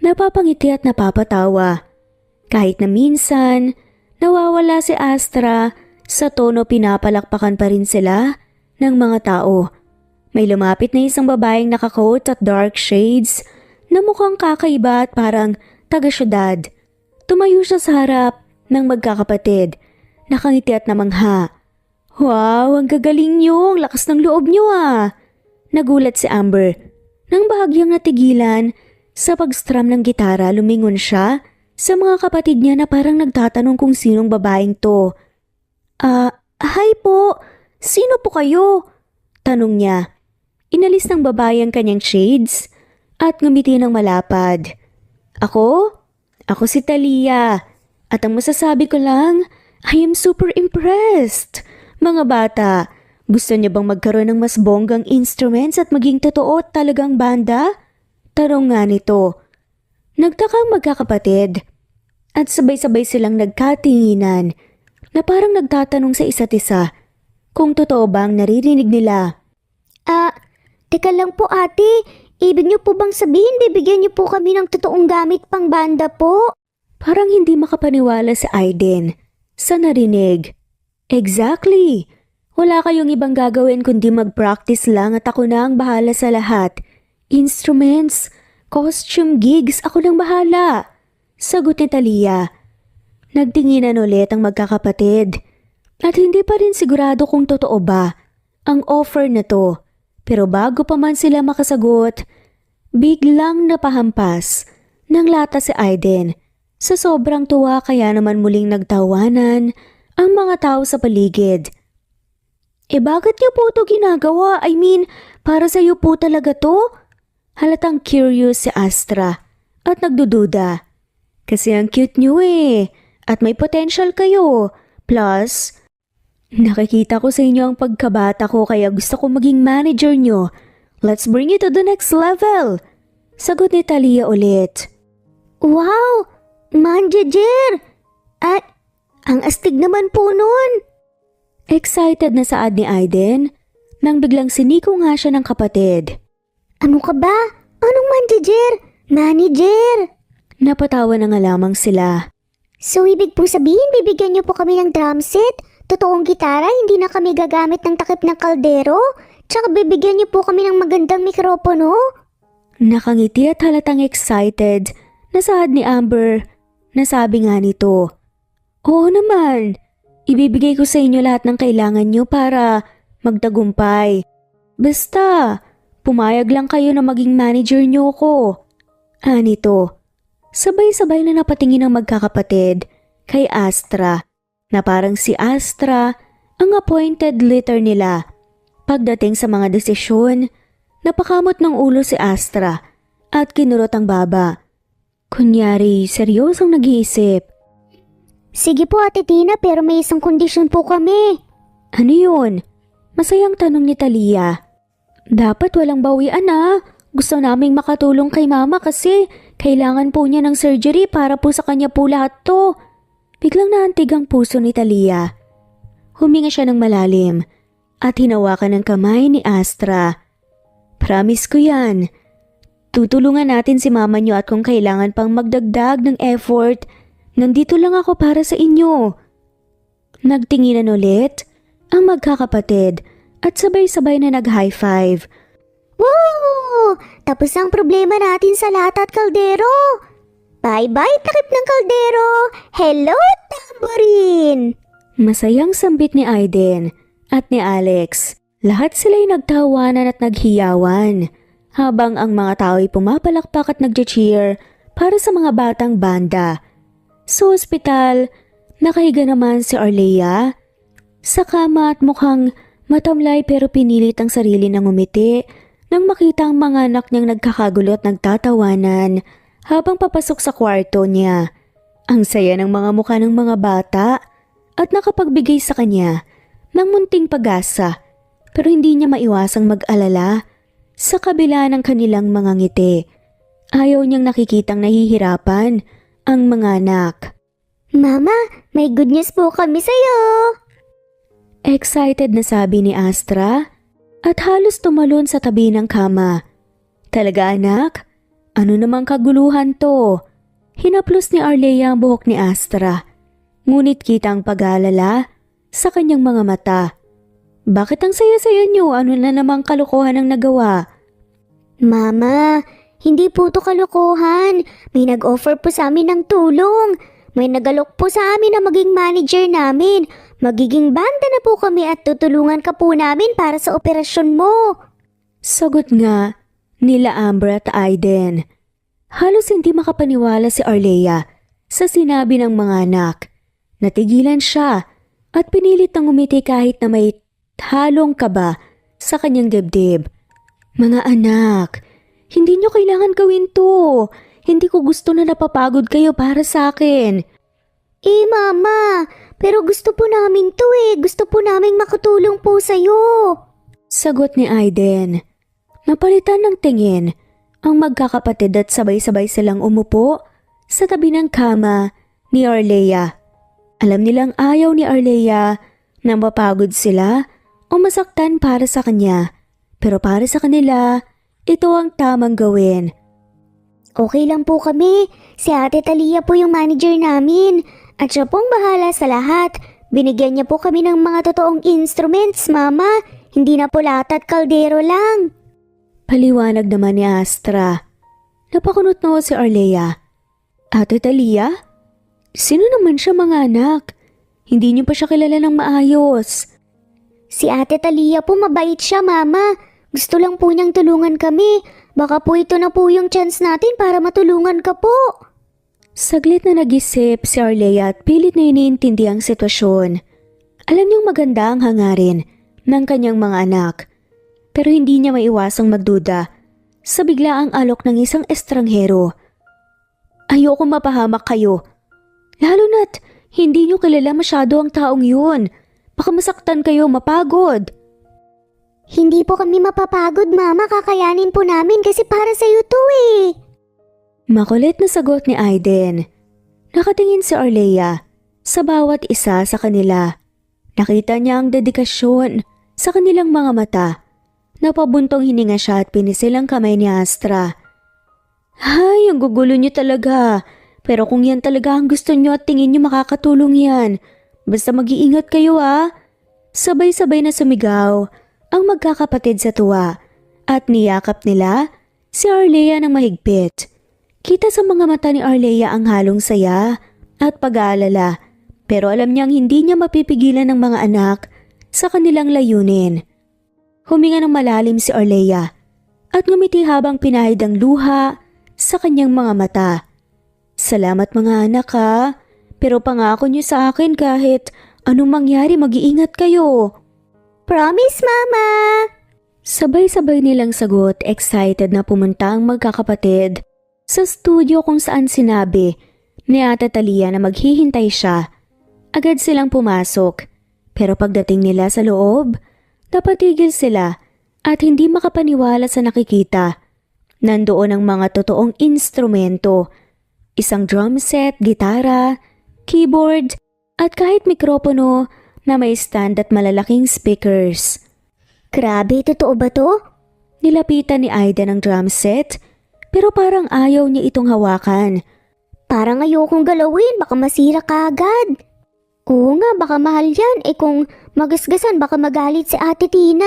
napapangiti at napapatawa. Kahit na minsan, nawawala si Astra, sa tono pinapalakpakan pa rin sila ng mga tao. May lumapit na isang babaeng nakakoat at dark shades na mukhang kakaiba at parang taga-syudad. Tumayo siya sa harap ng magkakapatid. Nakangiti at namangha. Wow, ang gagaling niyo, ang lakas ng loob niyo ah. Nagulat si Amber. Nang bahagyang natigilan, sa pagstrum ng gitara lumingon siya sa mga kapatid niya na parang nagtatanong kung sinong babaeng to. Hi po, sino po kayo? Tanong niya. Inalis ng babae ang kanyang shades at ngumiti ng malapad. Ako? Ako si Talia. At ang masasabi ko lang, I am super impressed. Mga bata, gusto niyo bang magkaroon ng mas bonggang instruments at maging totoo at talagang banda? Tanong nga nito. Nagtakang magkakapatid. at sabay-sabay silang nagkatinginan na parang nagtatanong sa isa't isa kung totoo bang naririnig nila. Teka lang po ate, ibig niyo po bang sabihin bibigyan niyo po kami ng totoong gamit pang banda po? Parang hindi makapaniwala si Aiden sa narinig. Exactly! Wala kayong ibang gagawin kundi mag-practice lang at ako na ang bahala sa lahat. Instruments, costume gigs, ako nang bahala. Sagot ni Talia. Nagtinginan ulit ang magkakapatid. At hindi pa rin sigurado kung totoo ba ang offer na to. Pero bago pa man sila makasagot, biglang napahampas ng lata si Aiden. Sa sobrang tuwa kaya naman muling nagtawanan ang mga tao sa paligid. Bakit niyo po ito ginagawa? I mean, para sa iyo po talaga to? Halatang curious si Astra at nagdududa. Kasi ang cute niyo at may potential kayo. Plus, nakikita ko sa inyo ang pagkabata ko kaya gusto ko maging manager nyo. Let's bring it to the next level. Sagot ni Talia ulit. Wow! Manager! At ang astig naman po nun. Excited na saad ni Aiden nang biglang siniko nga siya ng kapatid. Ano ka ba? Anong manager? Manager! Napatawa na nga lamang sila. So ibig po sabihin bibigyan niyo po kami ng drum set? Totoong gitara, hindi na kami gagamit ng takip ng kaldero? Tsaka bibigyan niyo po kami ng magandang mikropono? Nakangiti at halatang excited na saad ni Amber. Nasabi nga nito, oo naman, ibibigay ko sa inyo lahat ng kailangan nyo para magtagumpay. Basta, pumayag lang kayo na maging manager nyo ko. Nito, sabay-sabay na napatingin ang magkakapatid kay Astra na parang si Astra ang appointed leader nila. Pagdating sa mga desisyon, napakamot ng ulo si Astra at kinurot ang baba. Kunyari, seryosong nag-iisip. Sige po Ate Tina, pero may isang kondisyon po kami. Ano yun? Masayang tanong ni Talia. Dapat walang bawian Gusto naming makatulong kay mama kasi kailangan po niya ng surgery para po sa kanya po lahat to. Biglang naantig ang puso ni Talia. Huminga siya ng malalim at hinawakan ng kamay ni Astra. Promise ko yan. Tutulungan natin si mama niyo at kung kailangan pang magdagdag ng effort, nandito lang ako para sa inyo. Nagtinginan ulit ang magkakapatid at sabay-sabay na nag-high five. Woo! Tapos ang problema natin sa lata at kaldero. Bye-bye takip ng kaldero. Hello, tamborin! Masayang sambit ni Aiden at ni Alex. Lahat sila'y nagtawanan at naghiyawan habang ang mga tao'y pumapalakpak at nagche-cheer para sa mga batang banda. Sa ospital, nakahiga naman si Arlea sa kama at mukhang matamlay pero pinilit ang sarili ng umiti nang makita ang mga anak niyang nagkakagulo at nagtatawanan habang papasok sa kwarto niya. Ang saya ng mga mukha ng mga bata at nakapagbigay sa kanya ng munting pag-asa pero hindi niya maiwasang mag-alala sa kabila ng kanilang mga ngiti. Ayaw niyang nakikitang nahihirapan ang mga anak. Mama, may good news po kami sa'yo. Excited na sabi ni Astra at halos tumalon sa tabi ng kama. Talaga anak? Ano namang kaguluhan to? Hinaplos ni Arlea ang buhok ni Astra. Ngunit kita ang pag-aalala sa kanyang mga mata. Bakit ang saya-saya niyo? Ano na namang kalokohan ang nagawa? Mama, hindi po to kalokohan. May nag-offer po sa amin ng tulong. May nagalok po sa amin na maging manager namin. Magiging banda na po kami at tutulungan ka po namin para sa operasyon mo. Sagot nga nila Amber at Aiden. Halos hindi makapaniwala si Arlea sa sinabi ng mga anak. Natigilan siya at pinilit ng umiti kahit na may halong kaba sa kanyang dibdib. Mga anak, hindi niyo kailangan gawin to. Hindi ko gusto na napapagod kayo para sa akin. Mama, pero gusto po namin to Gusto po naming makatulong po sa'yo. Sagot ni Aiden. Napalitan ng tingin ang magkakapatid at sabay-sabay silang umupo sa tabi ng kama ni Arlea. Alam nilang ayaw ni Arlea na mapagod sila o masaktan para sa kanya. Pero para sa kanila, ito ang tamang gawin. Okay lang po kami. Si Ate Talia po yung manager namin. At siya pong bahala sa lahat. Binigyan niya po kami ng mga totoong instruments, Mama. Hindi na po lahat at kaldero lang. Paliwanag naman ni Astra. Napakunot na si Arlea. Ate Talia? Sino naman siya mga anak? Hindi niyo pa siya kilala ng maayos. Si Ate Talia po mabait siya, Mama. Gusto lang po niyang tulungan kami. Baka po ito na po yung chance natin para matulungan ka po. Saglit na nag-isip si Arlea at pilit na iniintindi ang sitwasyon. Alam niyang maganda ang hangarin ng kanyang mga anak. Pero hindi niya maiwasang magduda sa biglaang alok ng isang estranghero. Ayoko mapahamak kayo. Lalo na't hindi niyo kilala masyado ang taong yun. Baka masaktan kayo, mapagod. Hindi po kami mapapagod, Mama. Kakayanin po namin kasi para sa'yo to eh. Makulit na sagot ni Aiden. Nakatingin si Arlea sa bawat isa sa kanila. Nakita niya ang dedikasyon sa kanilang mga mata. Napabuntong hininga siya at pinisil ang kamay ni Astra. Ay, ang gugulo niyo talaga. Pero kung yan talaga ang gusto niyo at tingin niyo makakatulong yan, basta mag-iingat kayo ha. Sabay-sabay na sumigaw ang magkakapatid sa tuwa at niyakap nila si Arlea ng mahigpit. Kita sa mga mata ni Arlea ang halong saya at pag-aalala, pero alam niyang hindi niya mapipigilan ng mga anak sa kanilang layunin. Huminga ng malalim si Arlea at ngumiti habang pinahid ang luha sa kanyang mga mata. Salamat mga anak ha, pero pangako niyo sa akin kahit anong mangyari mag-iingat kayo. Promise, Mama! Sabay-sabay nilang sagot, excited na pumunta ang magkakapatid sa studio kung saan sinabi ni Ate Talia na maghihintay siya. Agad silang pumasok, pero pagdating nila sa loob, napatigil sila at hindi makapaniwala sa nakikita. Nandoon ang mga totoong instrumento, isang drum set, gitara, keyboard at kahit mikropono na may stand at malalaking speakers. Grabe, totoo ba to? Nilapitan ni Aiden ang drum set pero parang ayaw niya itong hawakan. Parang ayokong galawin, baka masira ka agad. Oo nga, baka mahal yan. Kung magasgasan, baka magalit si Ate Tina.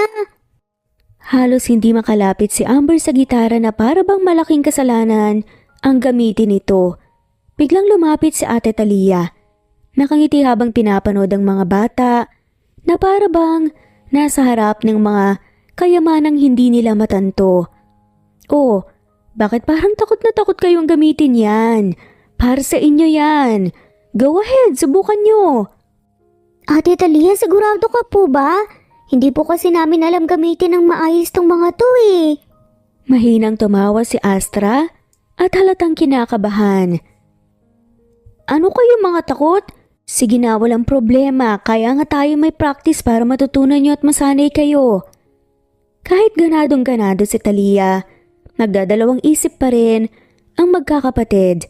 Halos hindi makalapit si Amber sa gitara na para bang malaking kasalanan ang gamitin ito. Biglang lumapit si Ate Talia. Nakangiti habang pinapanood ang mga bata na para bang nasa harap ng mga kayamanang hindi nila matanto. Oh, bakit parang takot na takot kayong gamitin yan? Para sa inyo yan. Go ahead, subukan nyo. Ate Talia, sigurado ka po ba? Hindi po kasi namin alam gamitin ng maayos tong mga to eh. Mahinang tumawa si Astra at halatang kinakabahan. Ano kayo mga takot? Sige na, walang problema. Kaya nga tayo may practice para matutunan nyo at masanay kayo. Kahit ganadong-ganado si Talia, nagdadalawang isip pa rin ang magkakapatid.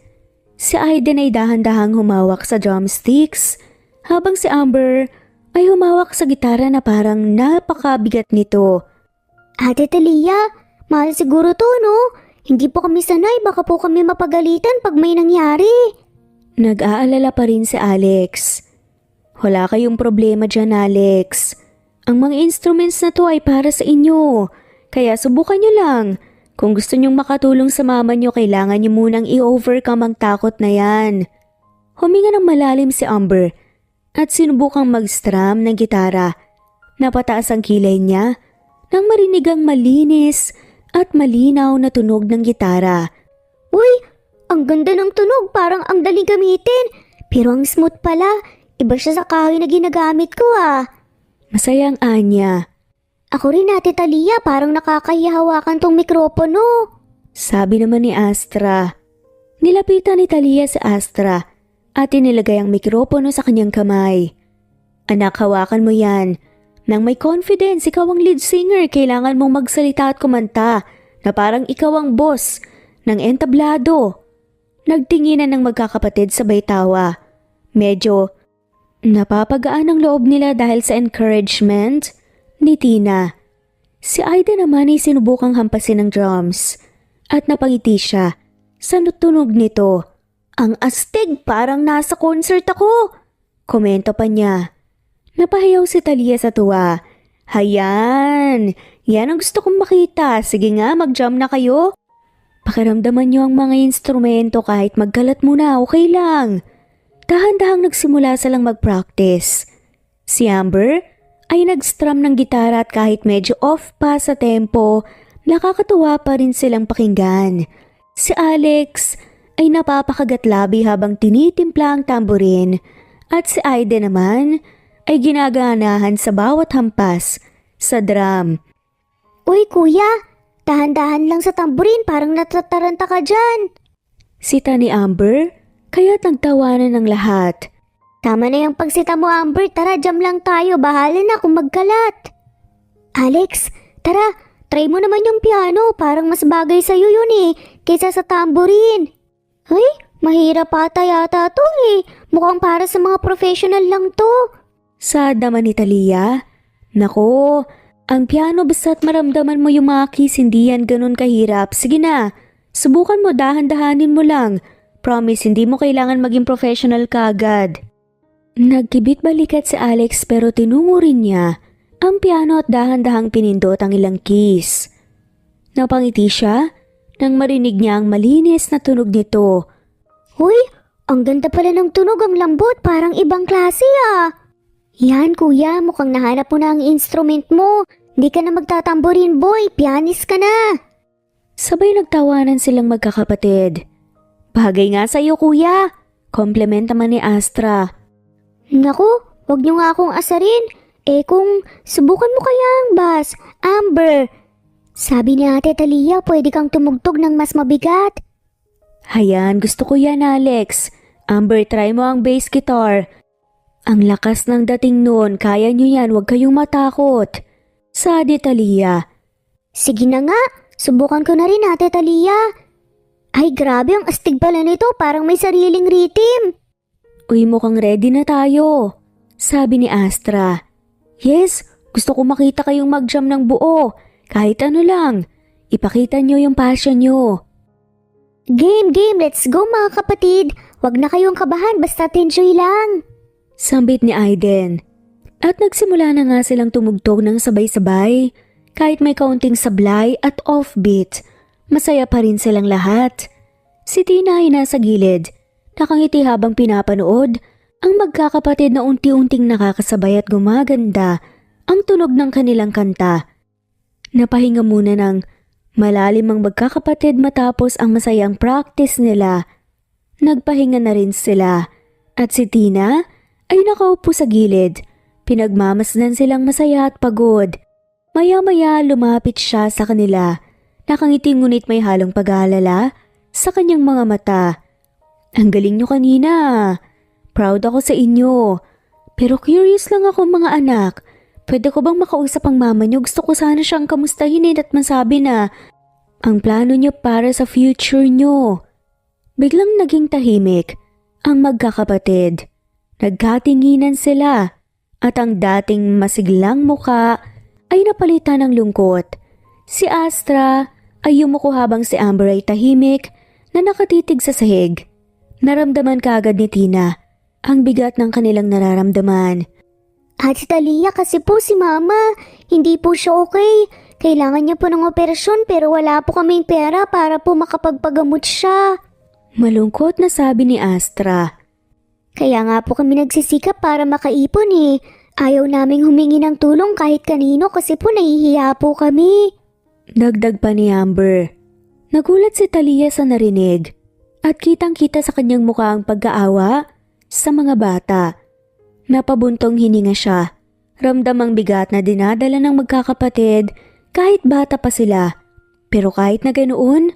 Si Aiden ay dahan-dahang humawak sa drumsticks, habang si Amber ay humawak sa gitara na parang napakabigat nito. Ate Talia, mahal siguro to no? Hindi po kami sanay, baka po kami mapagalitan pag may nangyari. Nag-aalala pa rin si Alex. Wala kayong problema dyan, Alex. Ang mga instruments na to ay para sa inyo. Kaya subukan nyo lang. Kung gusto nyong makatulong sa mama nyo, kailangan nyo munang i-overcome ang takot na yan. Huminga ng malalim si Amber at sinubukang mag-strum ng gitara. Napataas ang kilay niya nang marinig ang malinis at malinaw na tunog ng gitara. Uy! Ang ganda ng tunog, parang ang daling gamitin. Pero ang smooth pala. Iba siya sa kahoy na ginagamit ko ah. Masaya ang anya. Ako rin Ate Talia, parang nakakahihawakan tong mikropono. Sabi naman ni Astra. Nilapitan ni Talia si Astra at inilagay ang mikropono sa kanyang kamay. Anak, hawakan mo yan. Nang may confidence, ikaw ang lead singer, kailangan mong magsalita at kumanta na parang ikaw ang boss ng entablado. Nagtinginan ng magkakapatid sabay tawa. Medyo napapagaan ang loob nila dahil sa encouragement ni Tina. Si Aida naman ay sinubukang hampasin ng drums at napangiti siya sa tunog nito. Ang astig, parang nasa concert ako! Komento pa niya. Napahayaw si Talia sa tuwa. Hayan! Yan ang gusto kong makita. Sige nga, mag-jam na kayo. Pakiramdaman niyo ang mga instrumento kahit magkalat muna, okay lang. Dahan-dahang nagsimula silang mag-practice. Si Amber ay nag-strum ng gitara at kahit medyo off pa sa tempo, nakakatuwa pa rin silang pakinggan. Si Alex ay napapakagat-labi habang tinitimpla ang tamborin at si Aida naman ay ginaganahan sa bawat hampas sa drum. Uy kuya, dahan-dahan lang sa tamburin, parang natataranta ka dyan. Sita ni Amber, kaya't nagtawanan ng lahat. Tama na yung pagsita mo Amber, tara jam lang tayo, bahala na kung magkalat. Alex, tara, try mo naman yung piano, parang mas bagay sa'yo yun kaysa sa tamburin. Ay, mahirap ata yata to mukhang para sa mga professional lang to. Sad naman ni Talia. Nako, ang piano basta't maramdaman mo yung mga keys, hindi yan ganun kahirap. Sige na, subukan mo, dahan-dahanin mo lang. Promise, hindi mo kailangan maging professional ka agad. Nagkibit balikat si Alex pero tinungo rin niya ang piano at dahan-dahang pinindot ang ilang keys. Napangiti siya nang marinig niya ang malinis na tunog nito. Uy, ang ganda pala ng tunog, ang lambot, parang ibang klase Yan kuya, mukhang nahanap mo na ang instrument mo. Hindi ka na magtatamborin boy, pianist ka na. Sabay nagtawanan silang magkakapatid. Bagay nga sa'yo kuya, compliment naman ni Astra. Naku, wag niyo nga akong asarin. Kung subukan mo kaya ang bass, Amber. Sabi ni Ate Talia, pwede kang tumugtog ng mas mabigat. Hayan, gusto ko yan Alex. Amber, try mo ang bass guitar. Ang lakas ng dating noon, kaya nyo yan, huwag kayong matakot. Sabi Talia. Sige na nga, subukan ko na rin Ate Talia. Ay grabe, ang astig pala nito, parang may sariling rhythm. Uy, mukhang ready na tayo. Sabi ni Astra. Yes, gusto ko makita kayong mag-jam ng buo. Kahit ano lang, ipakita nyo yung passion nyo. Game, let's go mga kapatid. Huwag na kayong kabahan, basta enjoy lang. Sambit ni Aiden. At nagsimula na nga silang tumugtog ng sabay-sabay. Kahit may kaunting sablay at offbeat, masaya pa rin silang lahat. Si Tina ay nasa gilid, nakangiti habang pinapanood ang magkakapatid na unti-unting nakakasabay at gumaganda ang tunog ng kanilang kanta. Napahinga muna ng malalim ang magkakapatid matapos ang masayang practice nila. Nagpahinga na rin sila at si Tina ay nakaupo sa gilid. Pinagmamasdan silang masaya at pagod. Maya-maya lumapit siya sa kanila. Nakangiti ngunit may halong pag-aalala sa kanyang mga mata. Ang galing nyo kanina. Proud ako sa inyo. Pero curious lang ako mga anak. Pwede ko bang makausap ang mama nyo? Gusto ko sana siyang kamustahin at masabi na ang plano nyo para sa future nyo. Biglang naging tahimik ang magkakapatid. Nagkatinginan sila at ang dating masiglang muka ay napalitan ng lungkot. Si Astra ay yumuko habang si Amber ay tahimik na nakatitig sa sahig. Naramdaman kaagad ni Tina ang bigat ng kanilang nararamdaman. Ate Talia, kasi po si Mama, hindi po siya okay. Kailangan niya po ng operasyon pero wala po kaming pera para po makapagpagamot siya. Malungkot na sabi ni Astra. Kaya nga po kami nagsisikap para makaipon Ayaw naming humingi ng tulong kahit kanino kasi po nahihiya po kami. Dagdag pa ni Amber. Nagulat si Talia sa narinig at kitang-kita sa kanyang mukha ang pagkaawa sa mga bata. Napabuntong hininga siya. Ramdam ang bigat na dinadala ng magkakapatid kahit bata pa sila. Pero kahit na ganoon,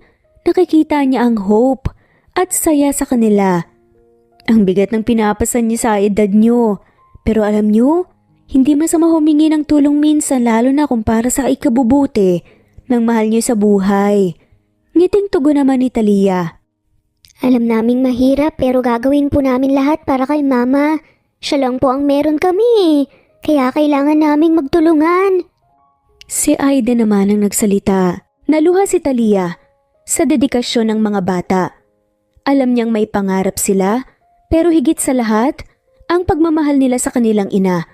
nakikita niya ang hope at saya sa kanila. Ang bigat ng pinapasan niya sa edad niyo. Pero alam niyo, hindi masama humingi ng tulong minsan lalo na kung para sa ikabubuti ng mahal niyo sa buhay. Ngiting tugon naman ni Talia. Alam naming mahirap pero gagawin po namin lahat para kay Mama. Siya lang po ang meron kami, kaya kailangan naming magtulungan. Si Aiden naman ang nagsalita. Naluha si Talia sa dedikasyon ng mga bata. Alam niyang may pangarap sila, pero higit sa lahat, ang pagmamahal nila sa kanilang ina,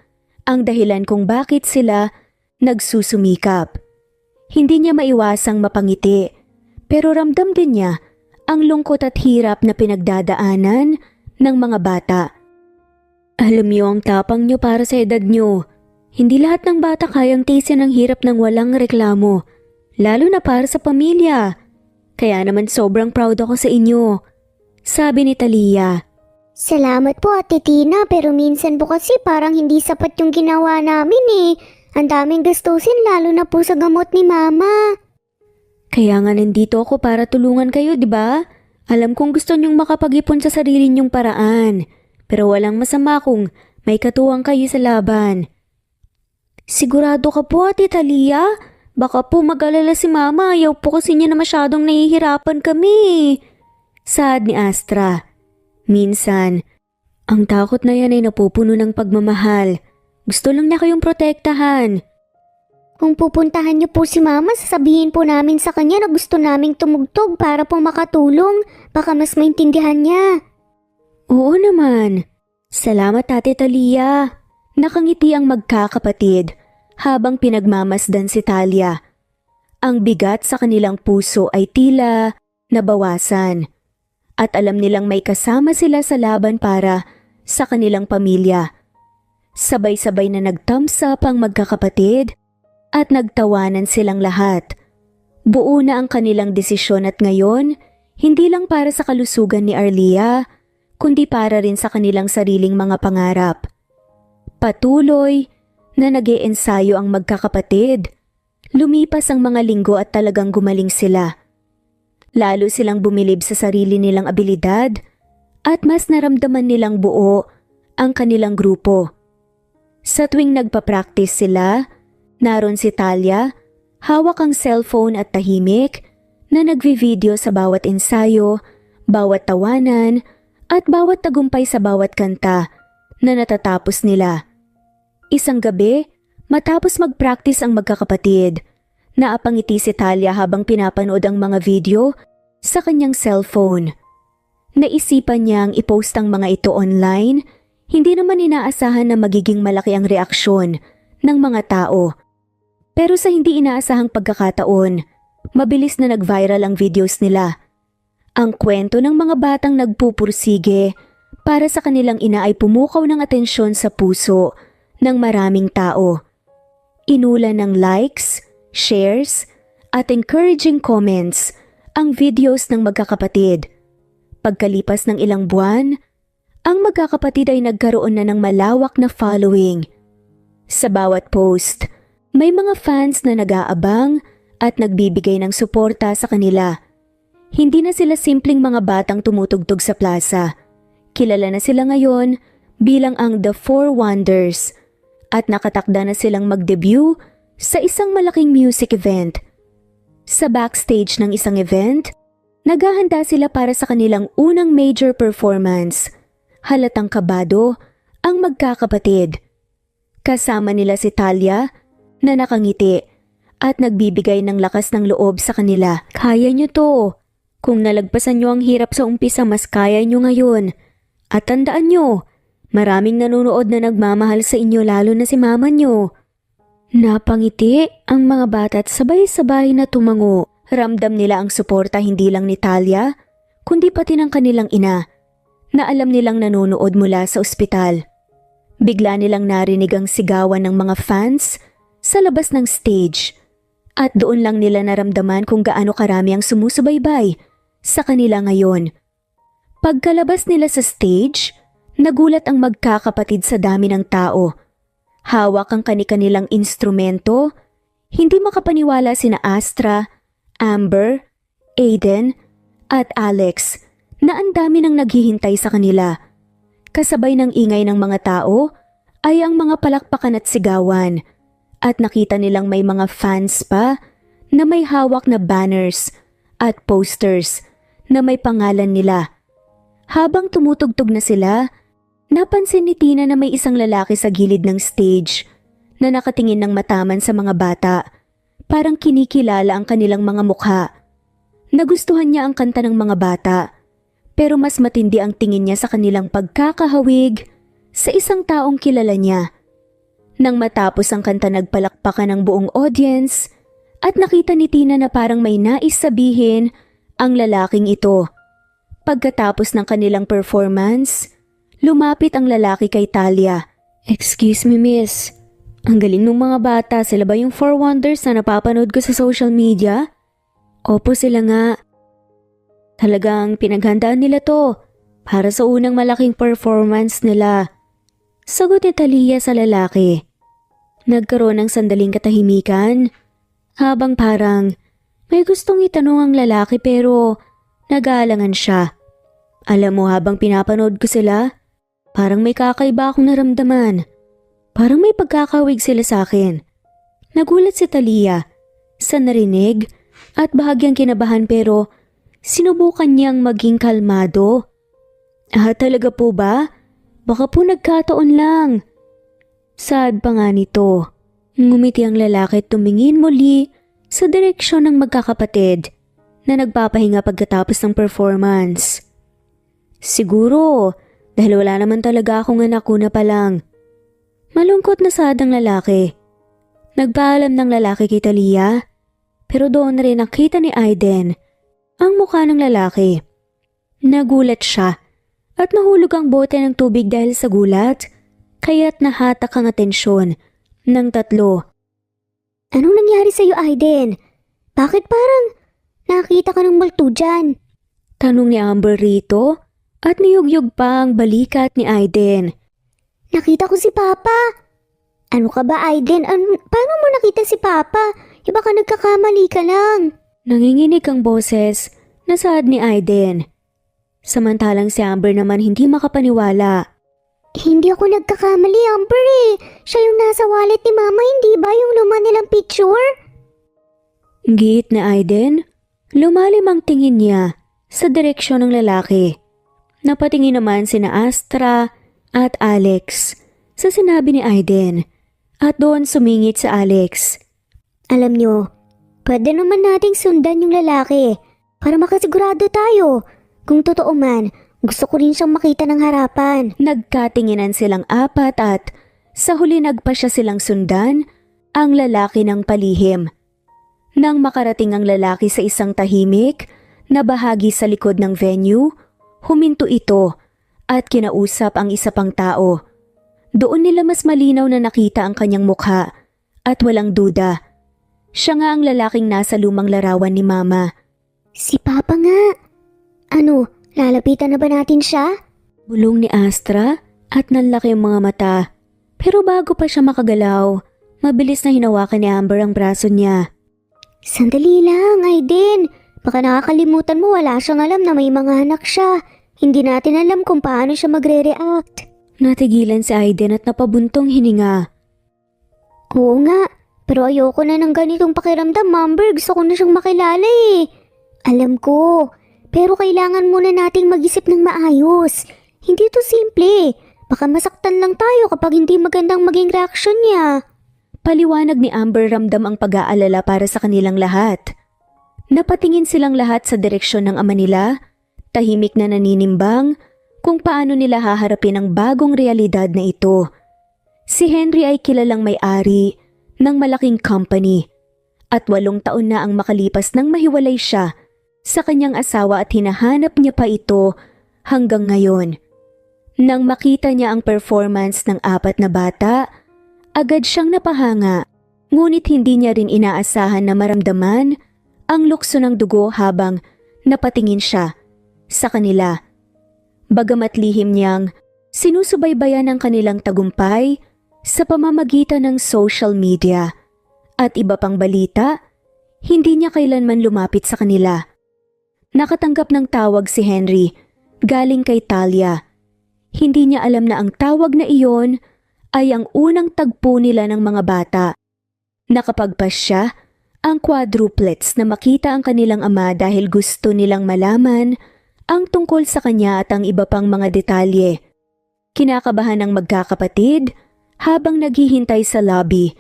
ang dahilan kung bakit sila nagsusumikap. Hindi niya maiwasang mapangiti, pero ramdam din niya ang lungkot at hirap na pinagdadaanan ng mga bata. Alam niyo ang tapang niyo para sa edad niyo. Hindi lahat ng bata kayang tiisin ang hirap ng walang reklamo, lalo na para sa pamilya. Kaya naman sobrang proud ako sa inyo, sabi ni Talia. Salamat po Ate Tina, pero minsan po kasi parang hindi sapat yung ginawa namin eh. Ang daming gastusin lalo na po sa gamot ni Mama. Kaya nga nandito ako para tulungan kayo, di ba? Alam kong gusto niyong makapag-ipon sa sarili niyong paraan, pero walang masama kung may katuwang kayo sa laban. Sigurado ka po, Ate Talia? Baka po mag-alala si Mama, ayaw po kasi niya na masyadong nahihirapan kami. Saad ni Astra. Minsan, ang takot na yan ay napupuno ng pagmamahal. Gusto lang niya kayong protektahan. Kung pupuntahan niyo po si Mama, sasabihin po namin sa kanya na gusto naming tumugtog para po makatulong. Baka mas maintindihan niya. Oo naman. Salamat Ate Talia. Nakangiti ang magkakapatid habang pinagmamasdan si Talia. Ang bigat sa kanilang puso ay tila nabawasan. At alam nilang may kasama sila sa laban para sa kanilang pamilya. Sabay-sabay na nag-thumbs up ang magkakapatid at nagtawanan silang lahat. Buo na ang kanilang desisyon at ngayon, hindi lang para sa kalusugan ni Arlia, kundi para rin sa kanilang sariling mga pangarap. Patuloy na nag-iensayo ang magkakapatid. Lumipas ang mga linggo at talagang gumaling sila. Lalo silang bumilib sa sarili nilang abilidad at mas naramdaman nilang buo ang kanilang grupo. Sa tuwing nagpa-practice sila, naroon si Talia, hawak ang cellphone at tahimik na nagvi-video sa bawat ensayo, bawat tawanan at bawat tagumpay sa bawat kanta na natatapos nila. Isang gabi, matapos mag-practice ang magkakapatid, naapangiti si Talia habang pinapanood ang mga video sa kanyang cellphone. Naisipan niyang i-post ang mga ito online, hindi naman inaasahan na magiging malaki ang reaksyon ng mga tao. Pero sa hindi inaasahang pagkakataon, mabilis na nag-viral ang videos nila. Ang kwento ng mga batang nagpupursige para sa kanilang ina ay pumukaw ng atensyon sa puso ng maraming tao. Inulan ng likes, shares, at encouraging comments ang videos ng magkakapatid. Pagkalipas ng ilang buwan, ang magkakapatid ay nagkaroon na ng malawak na following. Sa bawat post, may mga fans na nag-aabang at nagbibigay ng suporta sa kanila. Hindi na sila simpleng mga batang tumutugtog sa plaza. Kilala na sila ngayon bilang ang The Four Wonders at nakatakda na silang mag-debut sa isang malaking music event. Sa backstage ng isang event, naghahanda sila para sa kanilang unang major performance. Halatang kabado ang magkakapatid. Kasama nila si Talia na nakangiti at nagbibigay ng lakas ng loob sa kanila. Kaya nyo to. Kung nalagpasan nyo ang hirap sa umpisa, mas kaya nyo ngayon. At tandaan nyo, maraming nanonood na nagmamahal sa inyo lalo na si mama nyo. Napangiti ang mga bata at sabay-sabay na tumango. Ramdam nila ang suporta hindi lang ni Talia, kundi pati ng kanilang ina na alam nilang nanonood mula sa ospital. Bigla nilang narinig ang sigawan ng mga fans sa labas ng stage at doon lang nila naramdaman kung gaano karami ang sumusubaybay sa kanila ngayon. Pagkalabas nila sa stage, nagulat ang magkakapatid sa dami ng tao. Hawak ang kani-kanilang instrumento, hindi makapaniwala sina Astra, Amber, Aiden at Alex na ang dami nang naghihintay sa kanila. Kasabay ng ingay ng mga tao ay ang mga palakpakan at sigawan at nakita nilang may mga fans pa na may hawak na banners at posters na may pangalan nila Habang tumutugtog na sila, napansin ni Tina na may isang lalaki sa gilid ng stage na nakatingin ng mataman sa mga bata. Parang kinikilala ang kanilang mga mukha. Nagustuhan niya ang kanta ng mga bata, pero mas matindi ang tingin niya sa kanilang pagkakahawig sa isang taong kilala niya. Nang matapos ang kanta, nagpalakpakan ng buong audience at nakita ni Tina na parang may nais sabihin ang lalaking ito. Pagkatapos ng kanilang performance, lumapit ang lalaki kay Talia. "Excuse me, miss. Ang galing ng mga bata. Sila ba yung Four Wonders na napapanood ko sa social media?" "Opo, sila nga. Talagang pinaghandaan nila to para sa unang malaking performance nila," sagot ni Talia sa lalaki. Nagkaroon ng sandaling katahimikan habang parang may gustong itanong ang lalaki pero nag-aalangan siya. "Alam mo, habang pinapanood ko sila, parang may kakaiba akong naramdaman. Parang may pagkakawig sila sa akin." Nagulat si Talia sa narinig at bahagyang kinabahan pero sinubukan niyang maging kalmado. Talaga po ba? Baka po nagkataon lang." Sad pa nga nito. Ngumiti ang lalaki at tumingin muli sa direksyon ng magkakapatid na nagpapahinga pagkatapos ng performance. "Siguro, dahil wala naman talaga akong anak, una pa lang." Malungkot na sad ang lalaki. Nagpaalam ng lalaki kay Talia, pero doon rin nakita ni Aiden ang mukha ng lalaki. Nagulat siya at nahulog ang bote ng tubig dahil sa gulat, kaya't nahatak ang atensyon ng tatlo. Anong nangyari sa'yo, Aiden? Bakit parang nakita ka ng multo dyan? Tanong ni Amber rito at niyugyug pa ang balikat ni Aiden. Nakita ko si Papa. Ano ka ba, Aiden? Paano mo nakita si Papa? Iba ka nagkakamali ka lang. Nanginginig ang boses na saad ni Aiden. Samantalang si Amber naman hindi makapaniwala. Hindi ako nagkakamali, Amber eh. Siya yung nasa wallet ni Mama, hindi ba yung luma nilang picture? Giit ni Aiden, lumalim ang tingin niya sa direksyon ng lalaki. Napatingin naman sina Astra at Alex sa sinabi ni Aiden at doon sumingit sa Alex. Alam nyo, pwede naman nating sundan yung lalaki para makasigurado tayo. Kung totoo man, gusto ko rin siyang makita ng harapan. Nagkatinginan silang apat at sa huli nagpasya silang sundan ang lalaki ng palihim. Nang makarating ang lalaki sa isang tahimik na bahagi sa likod ng venue, huminto ito at kinausap ang isa pang tao. Doon nila mas malinaw na nakita ang kanyang mukha at walang duda. Siya nga ang lalaking nasa lumang larawan ni Mama. Si Papa nga. Ano, lalapitan na ba natin siya? Bulong ni Astra at nanlaki ang mga mata. Pero bago pa siya makagalaw, mabilis na hinawakan ni Amber ang braso niya. Sandali lang, Aiden. Baka nakakalimutan mo wala siyang alam na may mga anak siya. Hindi natin alam kung paano siya magre-react. Natigilan si Aiden at napabuntong hininga. Oo nga, pero ayoko na ng ganitong pakiramdam, Amber. Gusto ko na siyang makilala eh. Alam ko, pero kailangan muna nating mag-isip ng maayos. Hindi to simple. Baka masaktan lang tayo kapag hindi magandang maging reaksyon niya. Paliwanag ni Amber, ramdam ang pag-aalala para sa kanilang lahat. Napatingin silang lahat sa direksyon ng ama nila, tahimik na naninimbang kung paano nila haharapin ang bagong realidad na ito. Si Henry ay kilalang may-ari ng malaking company at 8 taon na ang makalipas nang mahiwalay siya sa kanyang asawa at hinahanap niya pa ito hanggang ngayon. Nang makita niya ang performance ng 4 na bata, agad siyang napahanga, ngunit hindi niya rin inaasahan na maramdaman ang lukso ng dugo habang napatingin siya sa kanila. Bagamat lihim niyang sinusubaybayan ang kanilang tagumpay sa pamamagitan ng social media at iba pang balita, hindi niya kailanman lumapit sa kanila. Nakatanggap ng tawag si Henry galing kay Talia. Hindi niya alam na ang tawag na iyon ay ang unang tagpo nila ng mga bata. Nakapagpas siya ang quadruplets na makita ang kanilang ama dahil gusto nilang malaman ang tungkol sa kanya at ang iba pang mga detalye. Kinakabahan ng magkakapatid habang naghihintay sa lobby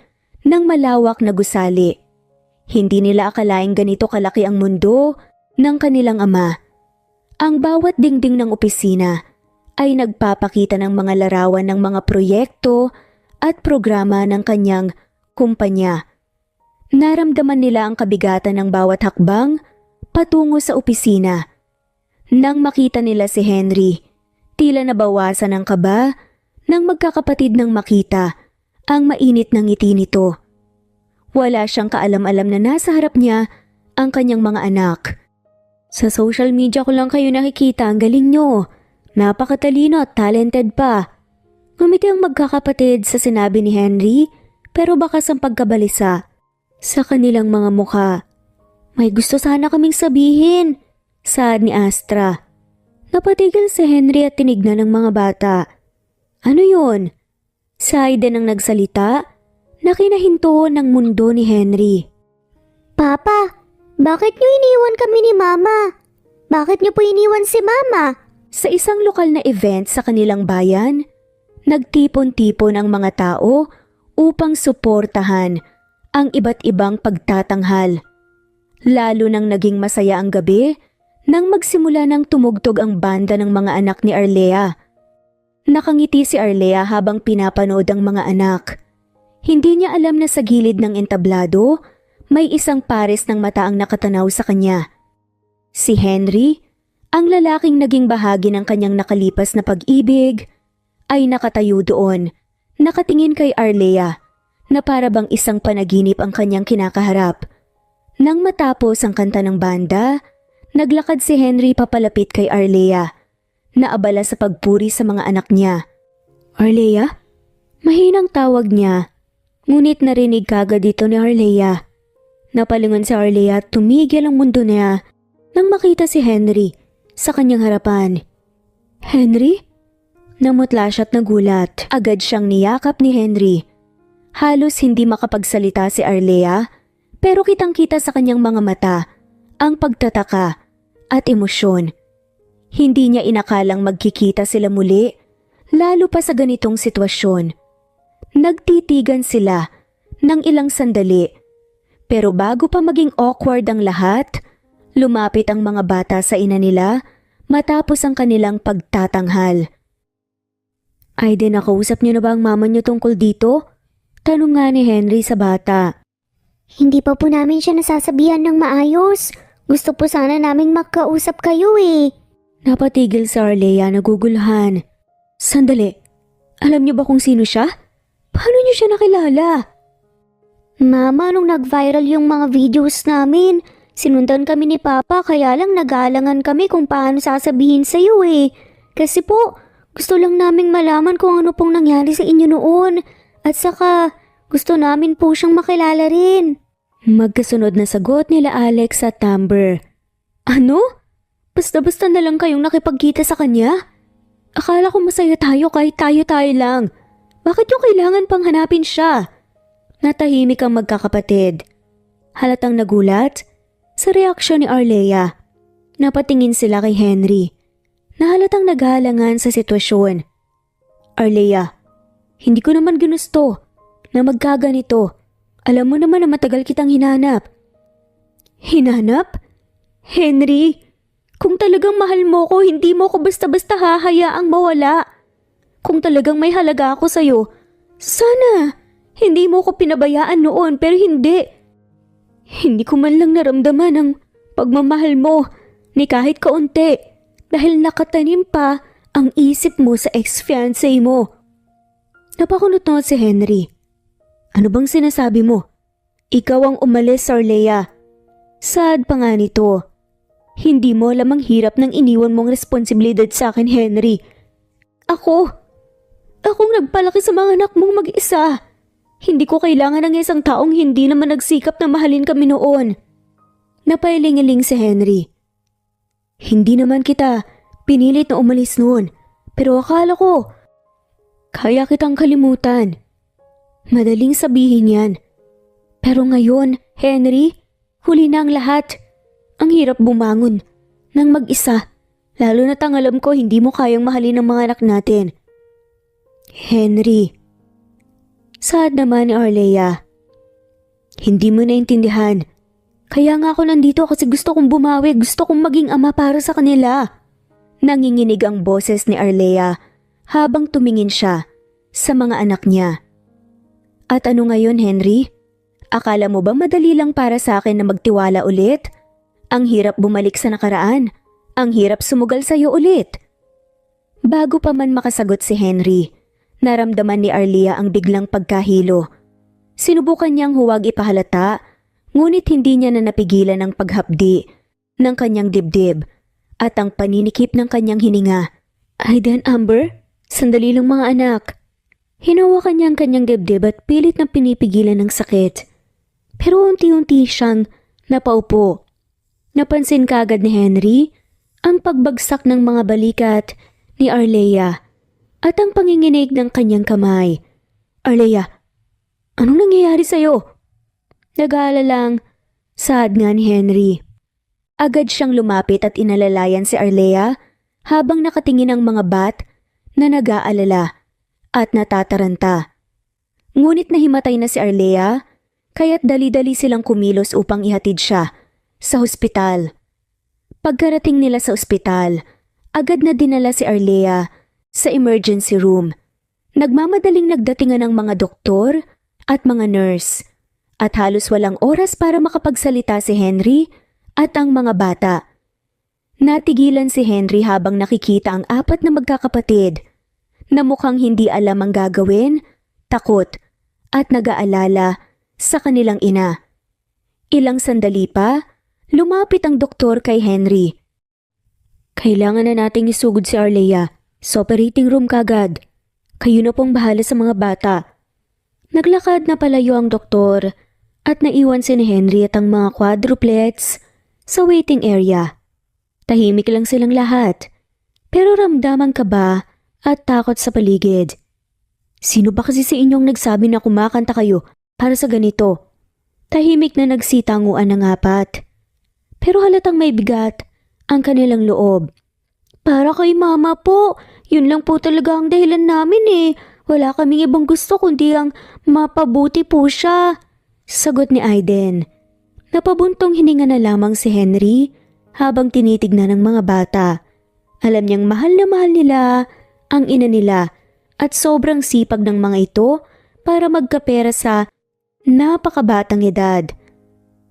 ng malawak na gusali. Hindi nila akalaing ganito kalaki ang mundo ng kanilang ama. Ang bawat dingding ng opisina ay nagpapakita ng mga larawan ng mga proyekto at programa ng kanyang kumpanya. Naramdaman nila ang kabigatan ng bawat hakbang patungo sa opisina. Nang makita nila si Henry, tila nabawasan ang kaba ng magkakapatid nang makita ang mainit ng ngiti nito. Wala siyang kaalam-alam na nasa harap niya ang kanyang mga anak. Sa social media ko lang kayo nakikita, ang galing nyo. Napakatalino at talented pa. Ngumiti ang magkakapatid sa sinabi ni Henry, pero bakas ang pagkabalisa sa kanilang mga mukha. May gusto sana kaming sabihin, saad ni Astra. Napatigil si Henry at tinignan ng mga bata. Ano yun? Si Aiden ang nagsalita na kinahinto ng mundo ni Henry. Papa, bakit niyo iniwan kami ni Mama? Bakit niyo po iniwan si Mama? Sa isang lokal na event sa kanilang bayan, nagtipon-tipon ang mga tao upang suportahan ang iba't ibang pagtatanghal. Lalo nang naging masaya ang gabi nang magsimula ng tumugtog ang banda ng mga anak ni Arlea. Nakangiti si Arlea habang pinapanood ang mga anak. Hindi niya alam na sa gilid ng entablado, may isang pares ng mata ang nakatanaw sa kanya. Si Henry, ang lalaking naging bahagi ng kanyang nakalipas na pag-ibig, ay nakatayo doon, nakatingin kay Arlea, na para bang isang panaginip ang kanyang kinakaharap. Nang matapos ang kanta ng banda, naglakad si Henry papalapit kay Arlea, naabala sa pagpuri sa mga anak niya. Arlea? Mahinang tawag niya. Ngunit narinig kagad dito ni Arlea. Napalingon si Arlea at tumigil ang mundo niya nang makita si Henry sa kanyang harapan. Henry? Namutla siya at nagulat. Agad siyang niyakap ni Henry. Halos hindi makapagsalita si Arlea, pero kitang-kita sa kanyang mga mata ang pagtataka at emosyon. Hindi niya inakalang magkikita sila muli, lalo pa sa ganitong sitwasyon. Nagtitigan sila ng ilang sandali, pero bago pa maging awkward ang lahat, lumapit ang mga bata sa ina nila matapos ang kanilang pagtatanghal. Aiden, nakausap niyo na ba ang mama niyo tungkol dito? Tanong nga ni Henry sa bata. Hindi pa po namin siya nasasabihan ng maayos. Gusto po sana naming magkausap kayo eh. Napatigil si Arlea, naguguluhan. Sandali, alam niyo ba kung sino siya? Paano niyo siya nakilala? Mama, nung nag-viral yung mga videos namin, sinundan kami ni Papa kaya lang nag-aalangan kami kung paano sasabihin sa'yo eh. Kasi po, gusto lang naming malaman kung ano pong nangyari sa inyo noon. At saka, gusto namin po siyang makilala rin. Magkasunod na sagot nila Alex at Amber. Ano? Basta-basta na lang kayong nakipagkita sa kanya? Akala ko masaya tayo kahit tayo-tayo lang. Bakit yung kailangan pang hanapin siya? Natahimik ang magkakapatid. Halatang nagulat sa reaksyon ni Arlea. Napatingin sila kay Henry, na halatang naghahalangan sa sitwasyon. Arlea, hindi ko naman ginusto na magkaganito. Alam mo naman na matagal kitang hinanap. Hinanap? Henry, kung talagang mahal mo ko, hindi mo ko basta-basta hahayaang mawala. Kung talagang may halaga ako sa'yo, sana hindi mo ko pinabayaan noon, pero hindi. Hindi ko man lang naramdaman ang pagmamahal mo ni kahit kaunti dahil nakatanim pa ang isip mo sa ex-fiancé mo. Napakunot-not si Henry. Ano bang sinasabi mo? Ikaw ang umalis, Arlea. Sad pa nga nito. Hindi mo alam ang hirap ng iniwan mong responsibilidad sa akin, Henry. Akong nagpalaki sa mga anak mong mag-isa. Hindi ko kailangan ng isang taong hindi naman nagsikap na mahalin kami noon. Napailing-iling si Henry. Hindi naman kita pinilit na umalis noon, pero akala ko kaya kitang kalimutan. Madaling sabihin yan. Pero ngayon, Henry, huli na ang lahat. Ang hirap bumangon nang mag-isa Lalo na't ang alam ko hindi mo kayang mahalin ang mga anak natin. Henry. Saad naman ni Arlea. Hindi mo naintindihan. Kaya nga ako nandito kasi gusto kong bumawi, gusto kong maging ama para sa kanila. Nanginginig ang boses ni Arlea habang tumingin siya sa mga anak niya. At ano ngayon, Henry? Akala mo ba madali lang para sa akin na magtiwala ulit? Ang hirap bumalik sa nakaraan. Ang hirap sumugal sa'yo ulit. Bago pa man makasagot si Henry, naramdaman ni Arlea ang biglang pagkahilo. Sinubukan niyang huwag ipahalata, ngunit hindi niya na napigilan ang paghapdi ng kanyang dibdib at ang paninikip ng kanyang hininga. Aiden, Amber, sandali lang mga anak. Hinawakan niya ang kanyang dibdib at pilit na pinipigilan ng sakit. Pero unti-unti siyang napaupo. Napansin kaagad ni Henry ang pagbagsak ng mga balikat ni Arlea at ang panginginig ng kanyang kamay. Arlea, anong nangyayari sa'yo? Nag-aalalang saad nga ni Henry. Agad siyang lumapit at inalalayan si Arlea habang nakatingin ang mga bat na nag-aalala at natataranta. Ngunit nahimatay na si Arlea, kaya't dali-dali silang kumilos upang ihatid siya sa hospital. Pagkarating nila sa ospital, agad na dinala si Arlea sa emergency room. Nagmamadaling nagdatingan ng mga doktor at mga nurse at halos walang oras para makapagsalita si Henry at ang mga bata. Natigilan si Henry habang nakikita ang 4 na magkakapatid na mukhang hindi alam ang gagawin, takot at nag-aalala sa kanilang ina. Ilang sandali pa, lumapit ang doktor kay Henry. Kailangan na nating isugod si Arlea sa operating room kagad. Kayo na pong bahala sa mga bata. Naglakad na palayo ang doktor at naiwan si Henry at ang mga quadruplets sa waiting area. Tahimik lang silang lahat, pero ramdam ang kaba at takot sa paligid. Sino ba kasi sa inyong nagsabi na kumakanta kayo para sa ganito? Tahimik na nagsitanguan ng 4. Pero halatang may bigat ang kanilang loob. Para kay mama po, yun lang po talaga ang dahilan namin eh. Wala kaming ibang gusto kundi ang mapabuti po siya. Sagot ni Aiden. Napabuntong hininga na lamang si Henry habang tinitignan ng mga bata. Alam niyang mahal na mahal nila ang ina nila at sobrang sipag ng mga ito para magkapera sa napakabatang edad.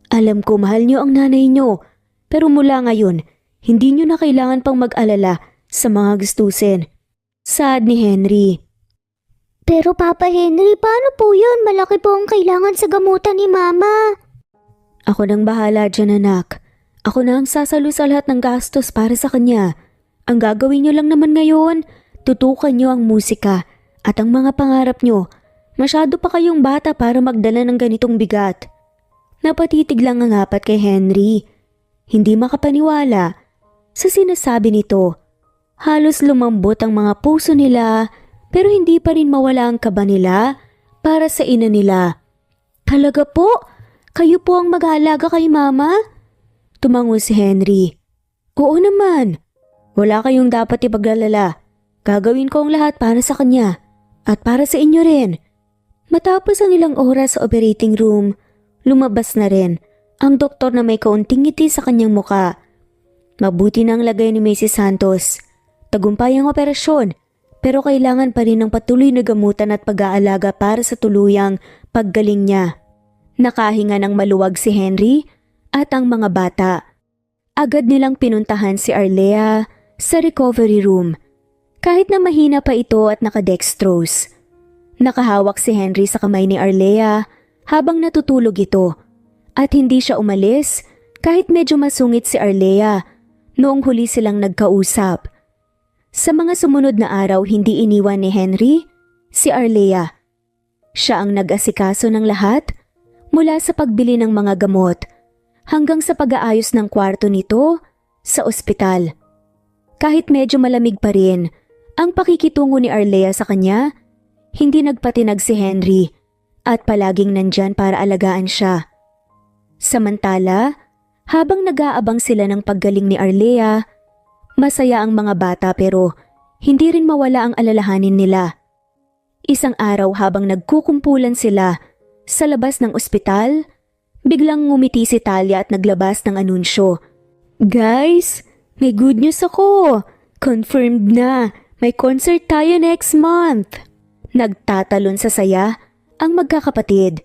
Alam ko mahal niyo ang nanay niyo, pero mula ngayon, hindi niyo na kailangan pang mag-alala sa mga gastusin. Saad ni Henry. Pero Papa Henry, paano po yun? Malaki po ang kailangan sa gamutan ni Mama. Ako nang bahala dyan, anak. Ako na ang sasalo sa lahat ng gastos para sa kanya. Ang gagawin niyo lang naman ngayon, tutukan niyo ang musika at ang mga pangarap niyo. Masyado pa kayong bata para magdala ng ganitong bigat. Napatitig lang ang 4 kay Henry. Hindi makapaniwala sa sinasabi nito. Halos lumambot ang mga puso nila pero hindi pa rin mawala ang kaba nila para sa ina nila. Talaga po? Kayo po ang mag-aalaga kay Mama? Tumango si Henry. Oo naman. Wala kayong dapat ipaglalala. Gagawin ko ang lahat para sa kanya at para sa inyo rin. Matapos ang ilang oras sa operating room, lumabas na rin ang doktor na may kaunting ngiti sa kanyang muka. Mabuti na ang lagay ni Mrs. Santos. Tagumpay ang operasyon, pero kailangan pa rin ng patuloy na gamutan at pag-aalaga para sa tuluyang paggaling niya. Nakahinga ng maluwag si Henry at ang mga bata. Agad nilang pinuntahan si Arlea sa recovery room. Kahit na mahina pa ito at nakadextrose. Nakahawak si Henry sa kamay ni Arlea habang natutulog ito at hindi siya umalis kahit medyo masungit si Arlea noong huli silang nagkausap. Sa mga sumunod na araw hindi iniwan ni Henry si Arlea. Siya ang nag-asikaso ng lahat mula sa pagbili ng mga gamot hanggang sa pag-aayos ng kwarto nito sa ospital. Kahit medyo malamig pa rin ang pakikitungo ni Arlea sa kanya, hindi nagpatinag si Henry at palaging nandyan para alagaan siya. Samantala, habang nag-aabang sila ng paggaling ni Arlea, Masaya ang mga bata pero hindi rin mawala ang alalahanin nila. Isang araw habang nagkukumpulan sila sa labas ng ospital, biglang ngumiti si Talia at naglabas ng anunsyo. Guys, may good news ako! Confirmed na! May concert tayo next month! Nagtatalon sa saya ang magkakapatid.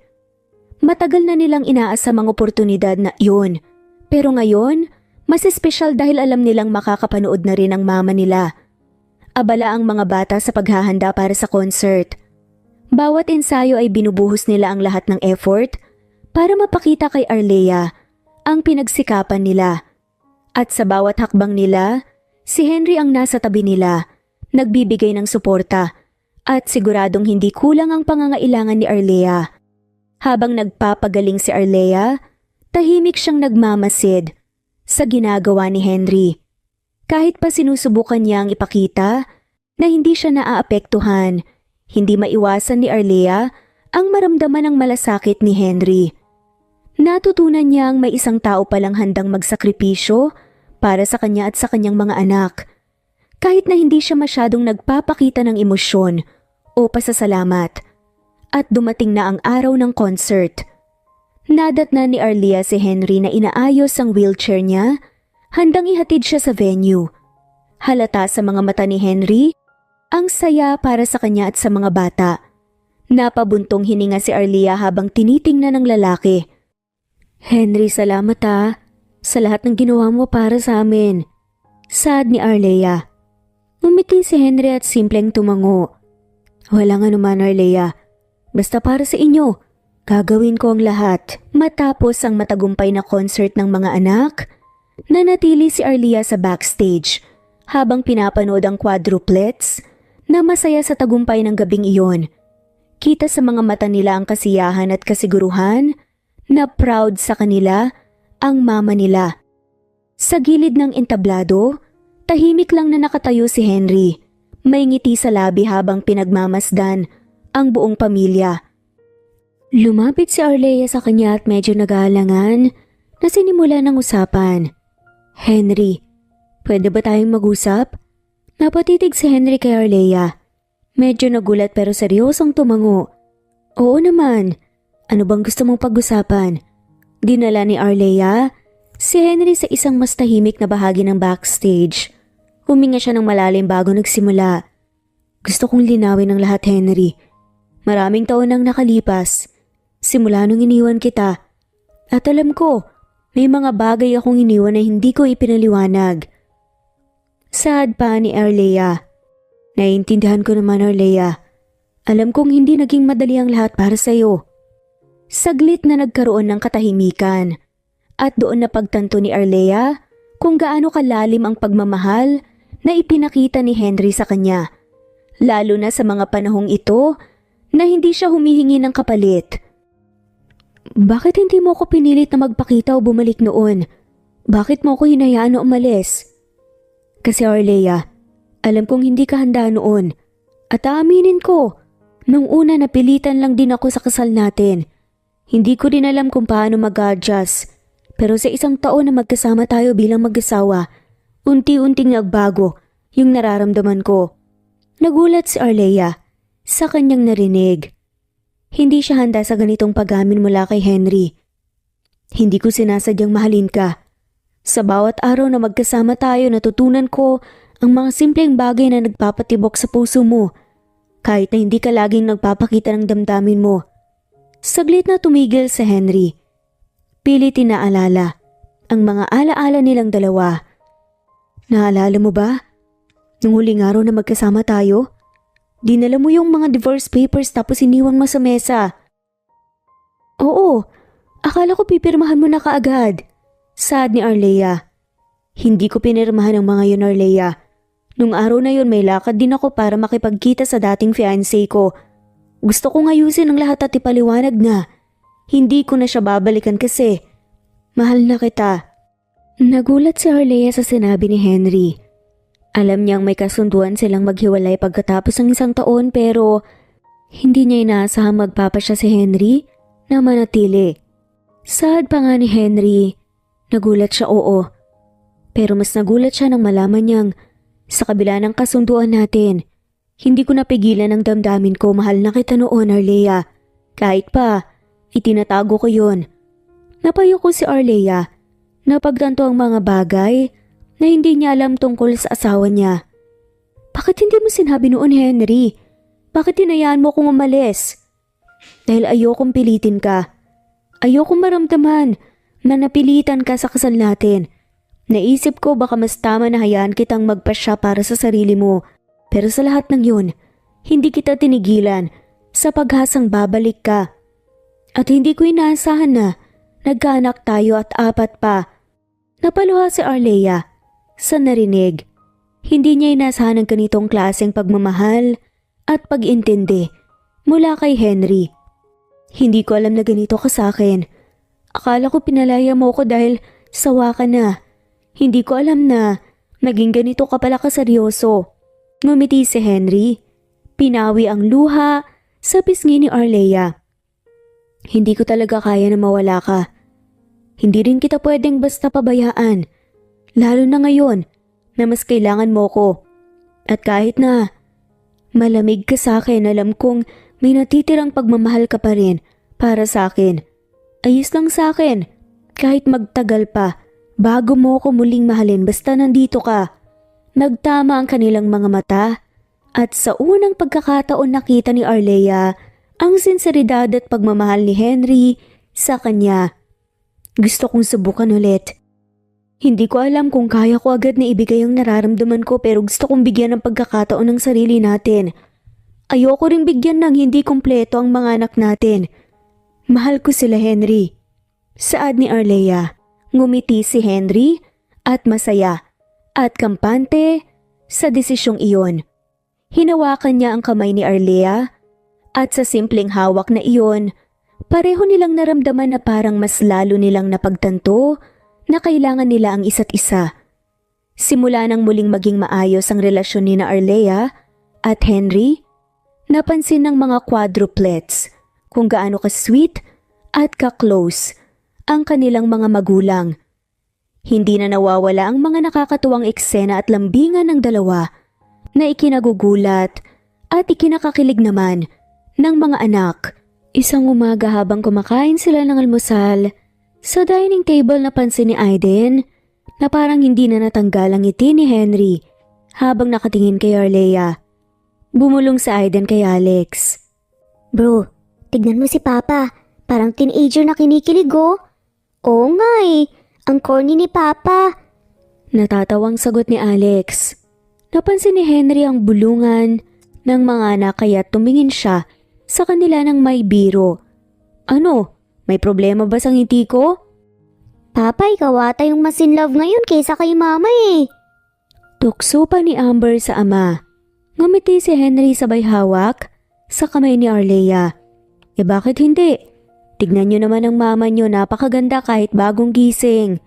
Matagal na nilang inaasam ang oportunidad na yun. Pero ngayon, mas espesyal dahil alam nilang makakapanood na rin ang mama nila. Abala ang mga bata sa paghahanda para sa concert. Bawat ensayo ay binubuhos nila ang lahat ng effort para mapakita kay Arlea ang pinagsikapan nila. At sa bawat hakbang nila, si Henry ang nasa tabi nila, nagbibigay ng suporta at siguradong hindi kulang ang pangangailangan ni Arlea. Habang nagpapagaling si Arlea, tahimik siyang nagmamasid sa ginagawa ni Henry. Kahit pa sinusubukan niyang ipakita na hindi siya naaapektuhan, hindi maiwasan ni Arlea ang maramdaman ng malasakit ni Henry. Natutunan niyang may isang tao palang handang magsakripisyo para sa kanya at sa kanyang mga anak. Kahit na hindi siya masyadong nagpapakita ng emosyon o pasasalamat. At dumating na ang araw ng concert. Nadatna ni Arlea si Henry na inaayos ang wheelchair niya, handang ihatid siya sa venue. Halata sa mga mata ni Henry ang saya para sa kanya at sa mga bata. Napabuntong hininga si Arlea habang tinitingnan ng lalaki. Henry, salamat sa lahat ng ginawa mo para sa amin. Sad ni Arlea. Ngumiti si Henry at simpleng tumango. Walang anuman, Arlea. Basta para sa inyo, gagawin ko ang lahat. Matapos ang matagumpay na concert ng mga anak, nanatili si Arlea sa backstage habang pinapanood ang quadruplets na masaya sa tagumpay ng gabing iyon. Kita sa mga mata nila ang kasiyahan at kasiguruhan na proud sa kanila ang mama nila. Sa gilid ng entablado, tahimik lang na nakatayo si Henry. May ngiti sa labi habang pinagmamasdan ang buong pamilya. Lumapit si Arlea sa kanya at medyo nag-aalangan na sinimula ng usapan. Henry, pwede ba tayong mag-usap? Napatitig si Henry kay Arlea. Medyo nagulat pero seryosong tumango. Oo naman. Ano bang gusto mong pag-usapan? Dinala ni Arlea si Henry sa isang mas tahimik na bahagi ng backstage. Huminga siya ng malalim bago nagsimula. Gusto kong linawin ang lahat, Henry. Maraming taon nang nakalipas. Simula nung iniwan kita. At alam ko, may mga bagay akong iniwan na hindi ko ipinaliwanag. Sad pa ni Arlea. Naiintindihan ko naman, Arlea. Alam kong hindi naging madali ang lahat para sa'yo. Saglit na nagkaroon ng katahimikan. At doon na pagtanto ni Arlea kung gaano kalalim ang pagmamahal na ipinakita ni Henry sa kanya. Lalo na sa mga panahong ito na hindi siya humihingi ng kapalit. Bakit hindi mo ko pinilit na magpakita o bumalik noon? Bakit mo ko hinayaan na umalis? Kasi Arlea, alam kong hindi ka handa noon. At aaminin ko, nung una napilitan lang din ako sa kasal natin. Hindi ko din alam kung paano mag-adjust. Pero sa isang taon na magkasama tayo bilang mag-asawa, unti-unting nagbago yung nararamdaman ko. Nagulat si Arlea sa kanyang narinig. Hindi siya handa sa ganitong pag-amin mula kay Henry. Hindi ko sinasadyang mahalin ka. Sa bawat araw na magkasama tayo natutunan ko ang mga simpleng bagay na nagpapatibok sa puso mo. Kahit na hindi ka laging nagpapakita ng damdamin mo. Saglit na tumigil si Henry. Pilit inaalala ang mga alaala nilang dalawa. Naalala mo ba? Nung huling araw na magkasama tayo, dinala mo yung mga divorce papers tapos iniwan mo sa mesa. Oo, akala ko pipirmahan mo na kaagad. Sad ni Arlea. Hindi ko pinirmahan ang mga yun, Arlea. Nung araw na yun may lakad din ako para makipagkita sa dating fiancé ko. Gusto kong ayusin ang lahat at ipaliwanag na hindi ko na siya babalikan kasi mahal na kita. Nagulat si Arlea sa sinabi ni Henry. Alam niyang may kasunduan silang maghiwalay pagkatapos ng isang taon pero hindi niya inaasahang magpapasya si Henry na manatili. Sad pa nga ni Henry. Nagulat siya, oo. Pero mas nagulat siya nang malaman niyang sa kabila ng kasunduan natin, hindi ko napigilan ang damdamin ko, mahal na kita noon, Arlea. Kahit pa, itinatago ko yun. Napayo ko si Arlea. Napagtanto ang mga bagay na hindi niya alam tungkol sa asawa niya. Bakit hindi mo sinabi noon, Henry? Bakit hinayaan mo akong umalis? Dahil ayokong pilitin ka. Ayokong maramdaman na napilitan ka sa kasal natin. Naisip ko baka mas tama na hayaan kitang magpasya para sa sarili mo. Pero sa lahat ng yun, hindi kita tinigilan sa paghasang babalik ka. At hindi ko inaasahan na nagkaanak tayo at 4 pa. Napaluha si Arlea sa narinig. Hindi niya inaasahan ang ganitong klaseng pagmamahal at pag-intindi mula kay Henry. Hindi ko alam na ganito ka sa akin. Akala ko pinalaya mo ko dahil sawa ka na. Hindi ko alam na naging ganito ka pala kaseryoso. Ngumiti si Henry. Pinawi ang luha sa pisngi ni Arlea. Hindi ko talaga kaya na mawala ka. Hindi rin kita pwedeng basta pabayaan. Lalo na ngayon na mas kailangan mo ko. At kahit na malamig ka sa akin, alam kong may natitirang pagmamahal ka pa rin para sa akin. Ayos lang sa akin kahit magtagal pa bago mo ko muling mahalin basta nandito ka. Nagtama ang kanilang mga mata at sa unang pagkakataon nakita ni Arlea ang sinseridad at pagmamahal ni Henry sa kanya. Gusto kong subukan ulit. Hindi ko alam kung kaya ko agad na ibigay ang nararamdaman ko pero gusto kong bigyan ng pagkakataon ng sarili natin. Ayoko ring bigyan ng hindi kumpleto ang mga anak natin. Mahal ko sila, Henry. Saad ni Arlea. Ngumiti si Henry at masaya at kampante sa desisyong iyon. Hinawakan niya ang kamay ni Arlea at sa simpleng hawak na iyon, pareho nilang naramdaman na parang mas lalo nilang napagtanto na kailangan nila ang isa't isa. Simula nang muling maging maayos ang relasyon ni na Arlea at Henry, napansin ng mga quadruplets kung gaano ka-sweet at ka-close ang kanilang mga magulang. Hindi na nawawala ang mga nakakatuwang eksena at lambingan ng dalawa na ikinagugulat at ikinakakilig naman ng mga anak. Isang umaga habang kumakain sila ng almusal, sa dining table napansin ni Aiden na parang hindi na natanggal ang ngiti ni Henry habang nakatingin kay Arlea. Bumulong si Aiden kay Alex. Bro, tignan mo si Papa. Parang teenager na kinikilig oh. Oo nga eh. Ang corny ni Papa. Natatawang sagot ni Alex. Napansin ni Henry ang bulungan ng mga anak kaya tumingin siya sa kanila ng may biro. Ano? May problema ba sa ngiti ko? Papa, ikaw ata yung mas in love ngayon kaysa kay Mama eh. Tukso pa ni Amber sa ama. Ngumiti si Henry sabay hawak sa kamay ni Arlea. Bakit hindi? Tignan niyo naman ang mama niyo, napakaganda kahit bagong gising.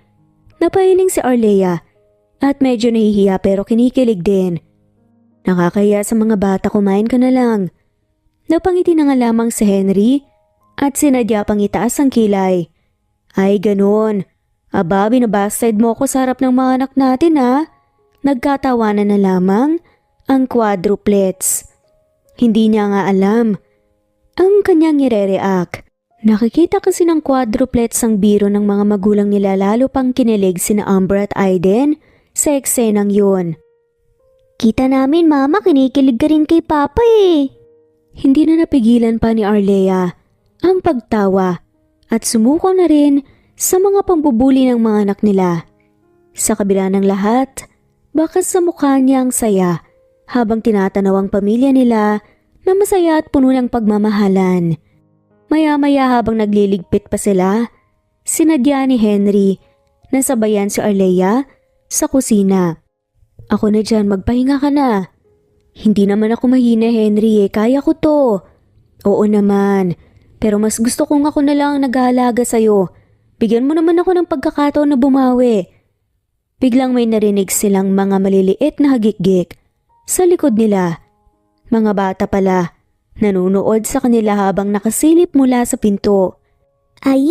Napahiling si Arlea at medyo nahihiya pero kinikilig din. Nakakahiya sa mga bata, kumain ka na lang. Napangiti na nga lamang si Henry at sinadya pang itaas ang kilay. Ay ganoon. Aba, binabasted mo ako sa harap ng mga anak natin ha. Nagkatawanan na lamang ang quadruplets. Hindi niya nga alam ang kanyang nire-react. Nakikita kasi ng quadruplets ang biro ng mga magulang nila, lalo pang kinilig sina Amber at Aiden sa eksenang yun. Kita namin Mama, kinikilig ka rin kay Papa eh. Hindi na napigilan pa ni Arlea ang pagtawa at sumuko na rin sa mga pambubuli ng mga anak nila. Sa kabila ng lahat, bakas sa mukha niya ang saya habang tinatanaw ang pamilya nila na masaya at puno ng pagmamahalan. Maya-maya habang nagliligpit pa sila, sinadya ni Henry na sabayan si Arlea sa kusina. Ako na dyan, magpahinga ka na. Hindi naman ako mahina, Henry, kaya ko to. Oo naman, pero mas gusto kong ako na lang nag-aalaga sa'yo. Bigyan mo naman ako ng pagkakataon na bumawi. Biglang may narinig silang mga maliliit na hagik-gik sa likod nila. Mga bata pala. Nanunood sa kanila habang nakasilip mula sa pinto. Ay,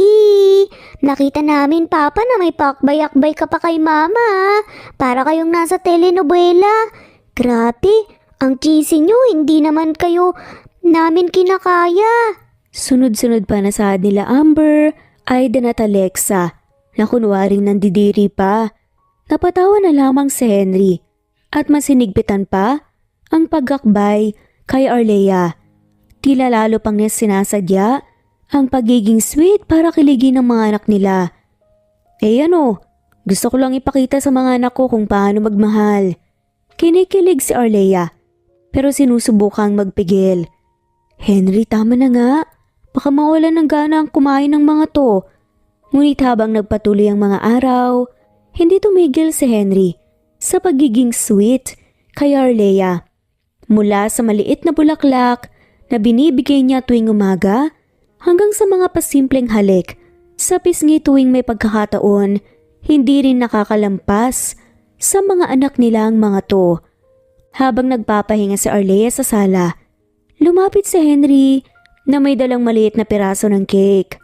Nakita namin, Papa, na may pakbay-akbay ka pa kay Mama. Para kayong nasa telenovela. Grabe, ang cheesy nyo, hindi naman kayo namin kinakaya. Sunod-sunod pa nasaad nila Amber, Aiden at Alexa na kunwaring nandidiri pa. Napatawa na lamang si Henry at masinigpitan pa ang pagakbay kay Arlea. Tila lalo pang niya sinasadya ang pagiging sweet para kiligin ng mga anak nila. Gusto ko lang ipakita sa mga anak ko kung paano magmahal. Kinikilig si Arlea pero sinusubukang magpigil. Henry, tama na nga. Baka mawalan ng gana ang kumain ng mga to. Ngunit habang nagpatuloy ang mga araw, hindi tumigil si Henry sa pagiging sweet kay Arlea. Mula sa maliit na bulaklak na binibigay niya tuwing umaga hanggang sa mga pasimpleng halik sa pisngi tuwing may pagkakataon, hindi rin nakakalampas sa mga anak nila ang mga to. Habang nagpapahinga si Arlea sa sala, lumapit si Henry na may dalang maliit na piraso ng cake.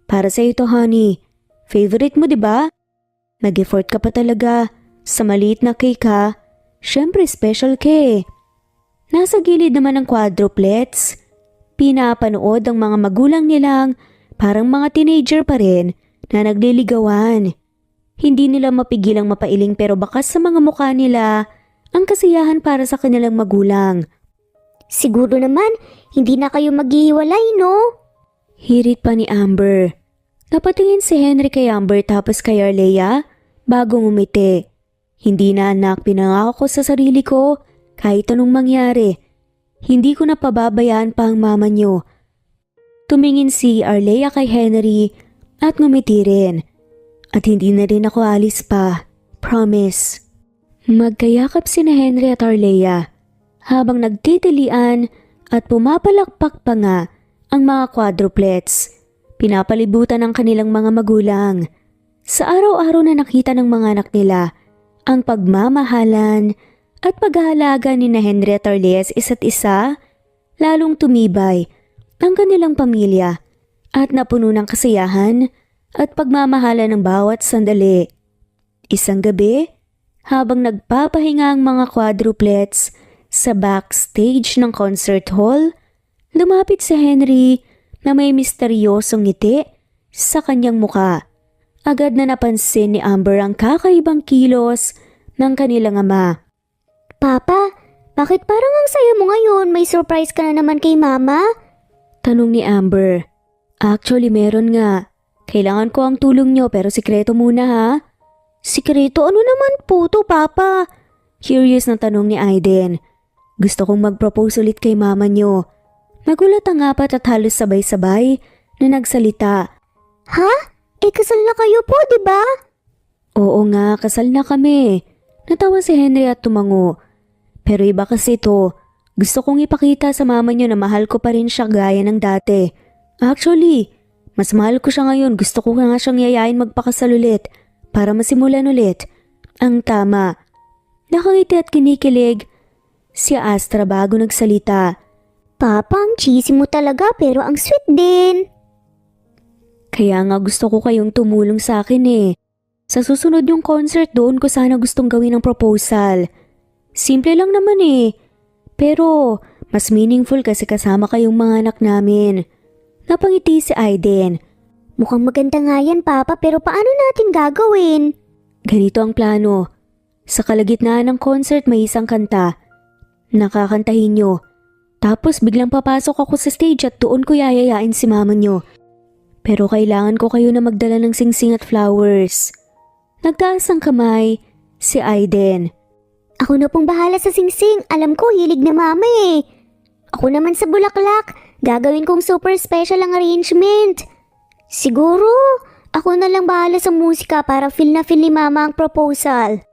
Para sa ito, honey. Favorite mo, di ba? Nag-effort ka pa talaga sa maliit na cake, ha? Syempre, special ka. Nasa gilid naman ng quadruplets. Pinapanood ang mga magulang nilang parang mga teenager pa rin na nagliligawan. Hindi nila mapigilang mapailing pero bakas sa mga mukha nila ang kasiyahan para sa kanilang magulang. Siguro naman, hindi na kayo maghihiwalay, no? Hirit pa ni Amber. Napatingin si Henry kay Amber tapos kay Arlea bago ngumiti. Hindi na anak, pinangako ko sa sarili ko kahit anong mangyari. Hindi ko na pababayaan pa ang mama niyo. Tumingin si Arlea kay Henry at ngumiti rin. At hindi na rin ako alis pa. Promise. Magkayakap sina Henry at Arlea habang nagtitilian at pumapalakpak pa nga ang mga quadruplets. Pinapalibutan ng kanilang mga magulang. Sa araw-araw na nakita ng mga anak nila ang pagmamahalan at pag-aalaga ni na Henry at Arlea sa isa't isa, lalong tumibay ang kanilang pamilya at napuno ng kasiyahan at pagmamahalan ng bawat sandali. Isang gabi, habang nagpapahinga ang mga quadruplets sa backstage ng concert hall, lumapit si Henry na may misteryosong ngiti sa kanyang muka. Agad na napansin ni Amber ang kakaibang kilos ng kanilang ama. Papa, bakit parang ang saya mo ngayon? May surprise ka na naman kay Mama? Tanong ni Amber. Actually, meron nga. Kailangan ko ang tulong nyo pero sikreto muna, ha? Sikreto? Ano naman po to, Papa? Curious na tanong ni Aiden. Gusto kong mag-propose ulit kay mama nyo. Nagulat ang apat at halos sabay-sabay na nagsalita. Ha? Kasal na kayo po, di ba? Oo nga, kasal na kami. Natawa si Henry at tumango. Pero iba kasi ito. Gusto kong ipakita sa mama nyo na mahal ko pa rin siya gaya ng dati. Actually, mas mahal ko siya ngayon. Gusto ko nga siyang yayain magpakasal ulit para masimulan ulit ang tama. Nakangiti at kinikilig si Astra bago nagsalita. Papa, ang cheesy mo talaga pero ang sweet din. Kaya nga gusto ko kayong tumulong sa akin eh. Sa susunod yung concert doon ko sana gustong gawin ng proposal. Simple lang naman eh. Pero mas meaningful kasi kasama kayong mga anak namin. Napangiti si Aiden. Mukhang maganda nga yan, Papa, pero paano natin gagawin? Ganito ang plano. Sa kalagitnaan ng concert may isang kanta. Nakakantahin nyo. Tapos biglang papasok ako sa stage at doon ko yayayain si mama nyo. Pero kailangan ko kayo na magdala ng singsing at flowers. Nagtaas ang kamay si Aiden. Ako na pong bahala sa singsing. Alam ko, hilig na mama eh. Ako naman sa bulaklak. Gagawin kong super special ang arrangement. Siguro, ako na lang bahala sa musika para feel na feel ni mama ang proposal.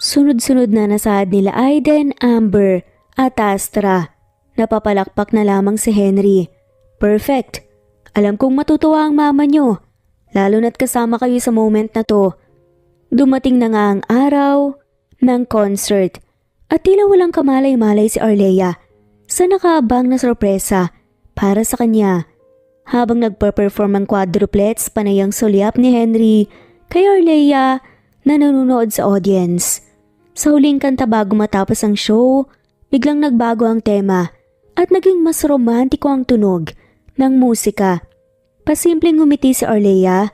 Sunod-sunod na nasaad nila Aiden, Amber at Astra. Napapalakpak na lamang si Henry. Perfect. Alam kong matutuwa ang mama nyo. Lalo na't kasama kayo sa moment na to. Dumating na nga ang araw ng concert at tila walang kamalay-malay si Arlea sa nakaabang na sorpresa para sa kanya. Habang nagpa-perform ang quadruplets, panayang sulyap ni Henry kay Arlea na nanonood sa audience. Sa huling kanta bago matapos ang show, biglang nagbago ang tema at naging mas romantiko ang tunog ng musika. Pasimpleng ngumiti si Arlea,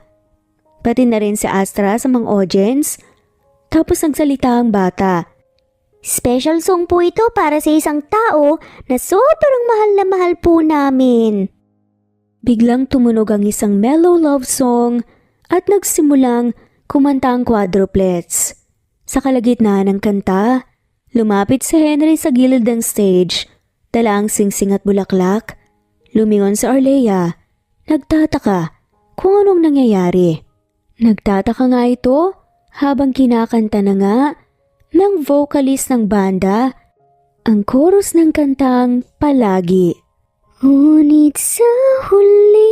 pati na rin si Astra sa mga audience. Tapos nagsalita ang bata. Special song po ito para sa isang tao na sobrang mahal na mahal po namin. Biglang tumunog ang isang mellow love song at nagsimulang kumanta ang quadruplets. Sa kalagitnaan ng kanta, lumapit si Henry sa gilid ng stage, dala ang singsing at bulaklak. Lumingon si Arlea, nagtataka kung anong nangyayari. Nagtataka nga ito habang kinakanta na nga ng vocalist ng banda ang chorus ng kantang Palagi. Ngunit sa huli,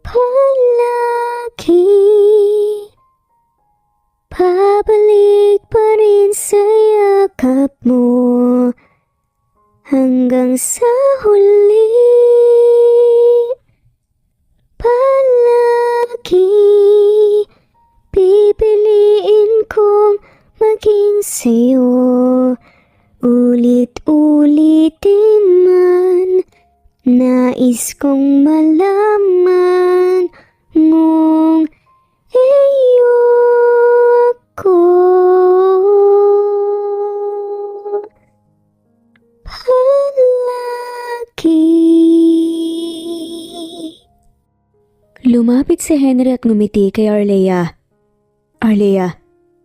palagi, pabalik pa rin sa yakap mo hanggang sa huli. Palagi, pipiliin kong maging sa'yo. Ulit-ulitin man, nais kong malaman mong iyo ako. Palagi. Lumapit si Henry at ngumiti kay Arlea. Arlea,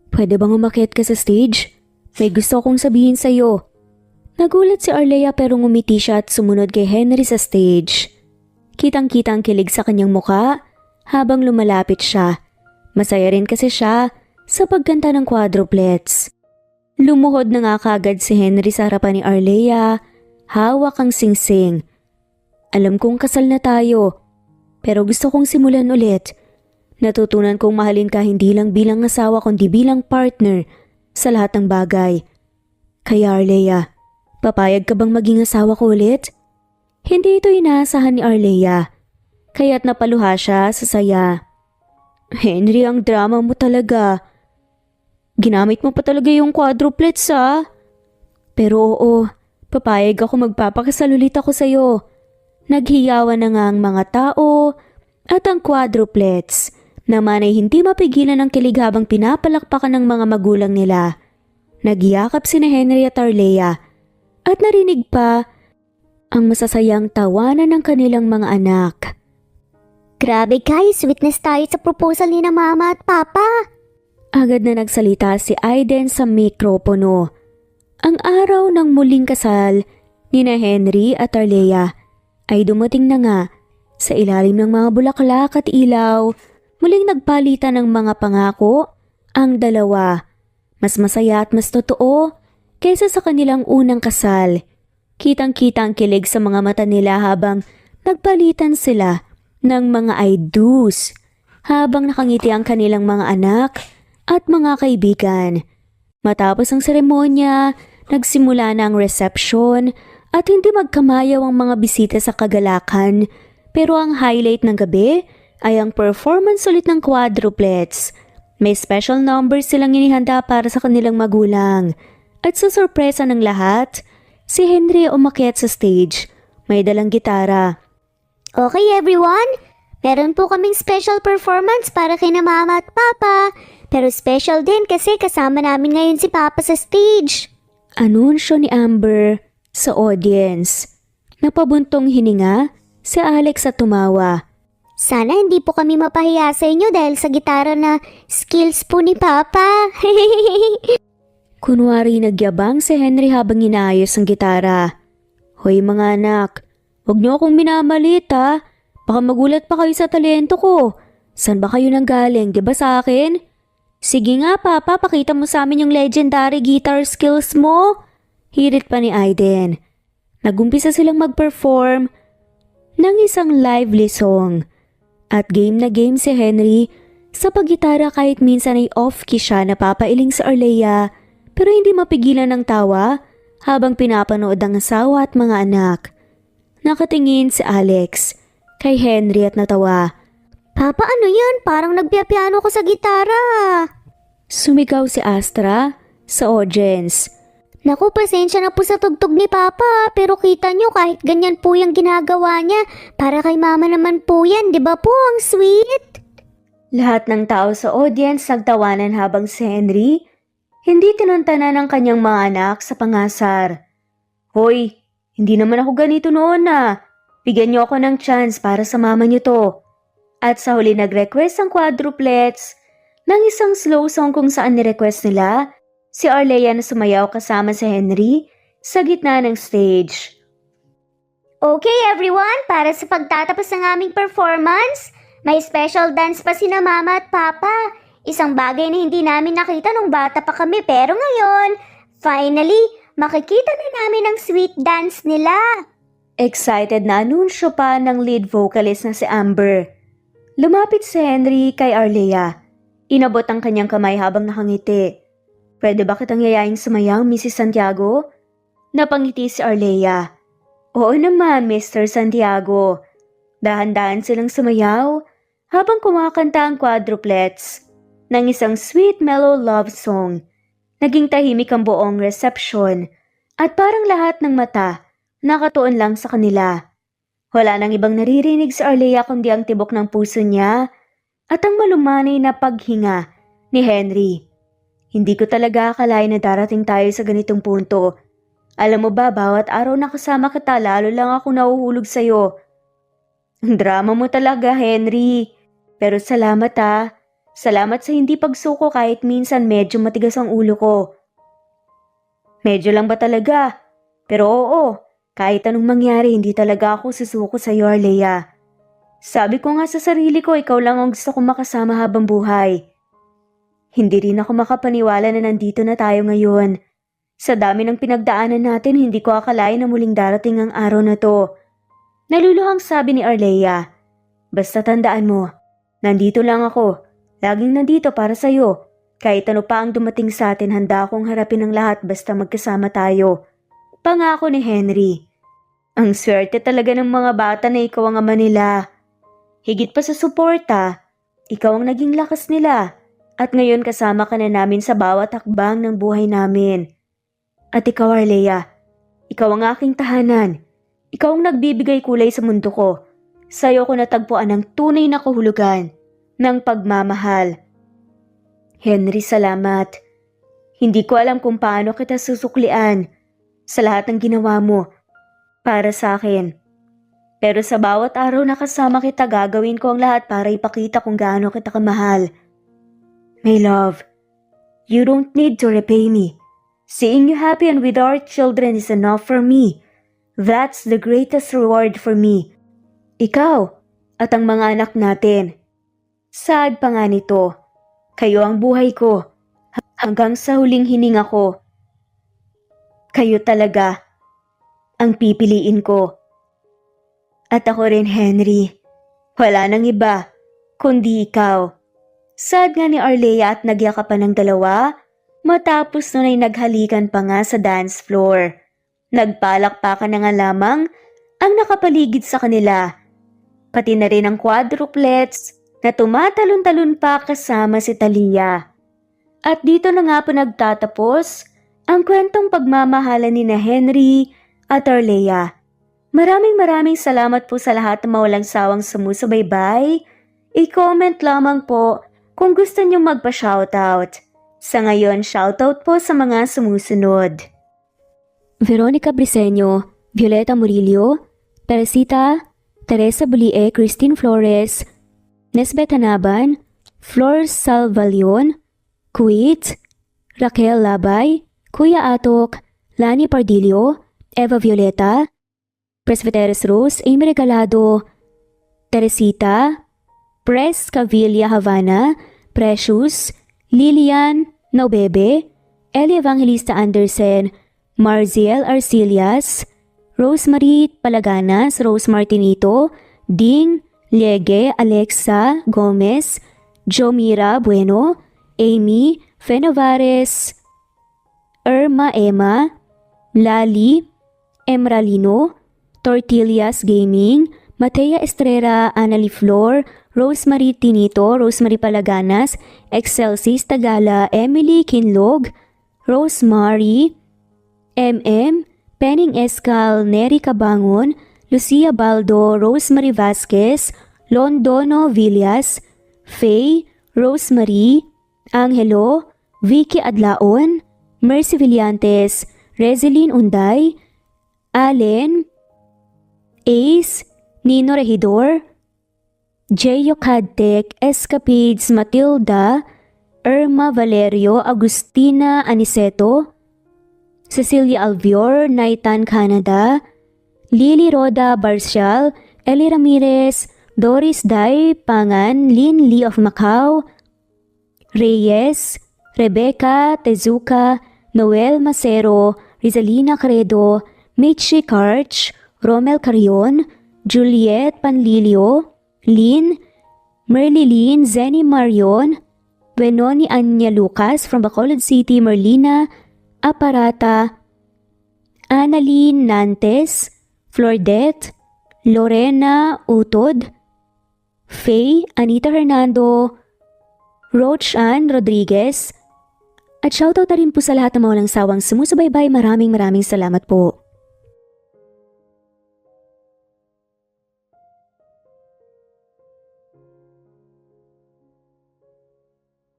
pwede bang umakyat ka sa stage? May gusto kong sabihin sa'yo. Nagulat si Arlea pero ngumiti siya at sumunod kay Henry sa stage. Kitang-kita ang kilig sa kanyang muka habang lumalapit siya. Masaya rin kasi siya sa pagkanta ng quadruplets. Lumuhod na nga kagad si Henry sa harapan ni Arlea, hawak ang singsing. Alam kong kasal na tayo, pero gusto kong simulan ulit. Natutunan kong mahalin ka hindi lang bilang asawa kundi bilang partner sa lahat ng bagay. Kaya Arlea, papayag ka bang maging asawa ko ulit? Hindi ito inaasahan ni Arlea, kaya't napaluha siya sa saya. Henry, ang drama mo talaga. Ginamit mo pa talaga yung quadruplets Pero oo, papayag ako, magpapakasal ulit ako sa'yo. Naghiyawan na nga ang mga tao at ang quadruplets naman ay hindi mapigilan ang kilig habang pinapalakpakan ng mga magulang nila. Nagyakap sina Henry at Arlea at narinig pa ang masasayang tawanan ng kanilang mga anak. Grabe guys, witness tayo sa proposal ni na mama at papa. Agad na nagsalita si Aiden sa mikropono. Ang araw ng muling kasal ni na Henry at Arlea ay dumating na nga. Sa ilalim ng mga bulaklak at ilaw, muling nagpalitan ng mga pangako ang dalawa. Mas masaya at mas totoo kaysa sa kanilang unang kasal. Kitang-kita ang kilig sa mga mata nila habang nagpalitan sila ng mga I do's. Habang nakangiti ang kanilang mga anak at mga kaibigan. Matapos ang seremonya, nagsimula na ang reception at hindi magkamayaw ang mga bisita sa kagalakan. Pero ang highlight ng gabi ay ang performance ulit ng quadruplets. May special numbers silang inihanda para sa kanilang magulang. At sa sorpresa ng lahat, si Henry umakyat sa stage. May dalang gitara. Okay everyone, meron po kaming special performance para kay na mama at papa. Pero special din kasi kasama namin ngayon si papa sa stage. Anunsyo ni Amber sa audience. Napabuntong hininga si Alex at tumawa. Sana hindi po kami mapahiya sa inyo dahil sa gitara na skills po ni papa. Kunwari nagyabang si Henry habang inaayos ang gitara. Hoy mga anak, huwag niyo akong minamalit Baka magulat pa kayo sa talento ko. San ba kayo nanggaling, di ba sa akin? Sige nga papa, pakita mo sa amin yung legendary guitar skills mo. Hirit pa ni Aiden. Nagumpisa silang mag-perform ng isang lively song. At game na game si Henry sa paggitara kahit minsan ay off-key siya napapailing sa Arlea pero hindi mapigilan ng tawa habang pinapanood ang asawa at mga anak. Nakatingin si Alex kay Henry at natawa. Papa, ano yan? Parang nagpiapiano ko sa gitara. Sumigaw si Astra sa audience. Naku, pasensya na po sa tugtog ni Papa, pero kita nyo kahit ganyan po yung ginagawa niya, para kay Mama naman po yan, di ba po? Ang sweet! Lahat ng tao sa audience nagtawanan habang si Henry hindi tinuntanan ng kanyang mga anak sa pangasar. Hoy, hindi naman ako ganito noon Bigyan niyo ako ng chance para sa mama niyo to. At sa huli nag-request ang quadruplets ng isang slow song kung saan ni-request nila si Arlea na sumayaw kasama si Henry sa gitna ng stage. Okay everyone, para sa pagtatapos ng aming performance, may special dance pa sina Mama at Papa. Isang bagay na hindi namin nakita nung bata pa kami, pero ngayon, finally, makikita na namin ang sweet dance nila. Excited na anunsyo pa ng lead vocalist na si Amber. Lumapit si Henry kay Arlea. Inabot ang kanyang kamay habang nakangiti. Pwede ba kitang yayaing sumayaw, Mrs. Santiago? Napangiti si Arlea. Oo naman, Mr. Santiago. Dahan-dahan silang sumayaw habang kumakanta ang quadruplets ng isang sweet mellow love song. Naging tahimik ang buong reception at parang lahat ng mata nakatuon lang sa kanila. Wala nang ibang naririnig si Arlea kundi ang tibok ng puso niya at ang malumanay na paghinga ni Henry. Hindi ko talaga akalain na darating tayo sa ganitong punto. Alam mo ba, bawat araw na kasama kita, lalo lang ako nahuhulog sa'yo. Ang drama mo talaga, Henry. Pero salamat Salamat sa hindi pagsuko kahit minsan medyo matigas ang ulo ko. Medyo lang ba talaga? Pero oo, kahit anong mangyari, hindi talaga ako susuko sa'yo, Arlea. Sabi ko nga sa sarili ko, ikaw lang ang gusto kong makasama habang buhay. Hindi rin ako makapaniwala na nandito na tayo ngayon. Sa dami ng pinagdaanan natin, hindi ko akalain na muling darating ang araw na to. Naluluhang sabi ni Arlea. Basta tandaan mo, nandito lang ako. Laging nandito para sa'yo. Kahit ano pa ang dumating sa atin, handa akong harapin ang lahat basta magkasama tayo. Pangako ni Henry. Ang swerte talaga ng mga bata na ikaw ang ama nila. Higit pa sa suporta, ikaw ang naging lakas nila. At ngayon kasama ka na namin sa bawat hakbang ng buhay namin. At ikaw, Arlea, ikaw ang aking tahanan. Ikaw ang nagbibigay kulay sa mundo ko. Sa'yo ko natagpuan ang tunay na kahulugan ng pagmamahal. Henry, salamat. Hindi ko alam kung paano kita susuklian sa lahat ng ginawa mo para sa akin. Pero sa bawat araw na kasama kita, gagawin ko ang lahat para ipakita kung gaano kita kamahal. My love, you don't need to repay me. Seeing you happy and with our children is enough for me. That's the greatest reward for me. Ikaw at ang mga anak natin. Sad pa nga nito. Kayo ang buhay ko. Hanggang sa huling hininga ko. Kayo talaga ang pipiliin ko. At ako rin, Henry. Wala nang iba, kundi ikaw. Sad nga ni Arlea at nagyakapan ng dalawa, matapos nun ay naghalikan pa nga sa dance floor. Nagpalakpakan na nga lamang ang nakapaligid sa kanila. Pati na rin ang quadruplets na tumatalon-talon pa kasama si Talia. At dito na nga po nagtatapos ang kwentong pagmamahalan ni na Henry at Arlea. Maraming salamat po sa lahat na mawalang sawang sumusubaybay. I-comment lamang po kung gusto niyong magpa-shoutout. Sa ngayon, shoutout po sa mga sumusunod. Veronica Briseño, Violeta Murillo, Teresita, Teresa Bulie, Christine Flores, Nesbeth Hanaban, Flor Salvalion, Kuwait, Raquel Labay, Kuya Atok, Lani Pardillo, Eva Violeta, Presbyteros Rose, Amy Regalado, Teresita, Pres Cavilla Havana, Precious, Lilian Naubebe, Eli Evangelista Anderson, Marziel Arcilias, Rosemary Palaganas, Rose Martinito, Ding Liege, Alexa Gomez, Jomira Bueno, Amy Fenavares, Irma Emma, Lali Emralino, Tortillas Gaming, Matea Estrera, Annalie Flor, Rosemary Tinito, Rosemary Palaganas, Excelsis Tagala, Emily Kinlog, Rosemary, MM, Penning Escal, Neri Cabangon, Lucia Baldo, Rosemary Vasquez, Londono Villas, Faye, Rosemary, Angelo, Vicky Adlaon, Mercy Villantes, Rezeline Unday, Allen, Ace, Nino Regidor, Jeyo Cadtec, Escapades Matilda, Irma Valerio, Agustina Aniceto, Cecilia Alvior, Naitan Canada, Lily Roda Barcial, Eli Ramirez, Doris Day Pangan, Lynn Lee of Macau, Reyes, Rebecca Tezuka, Noel Macero, Rizalina Credo, Mitchie Karch, Romel Carion, Juliet Panlilio, Lynn, Merlilyn Zenny Marion, Benoni Anya Lucas from Bacolod City, Merlina Aparata, Annalyn Nantes, Flordette, Lorena Utod, Faye, Anita Hernando, Roach Ann Rodriguez, at shoutout na rin po sa lahat ng mga walang sawang sumusubaybay. Maraming salamat po.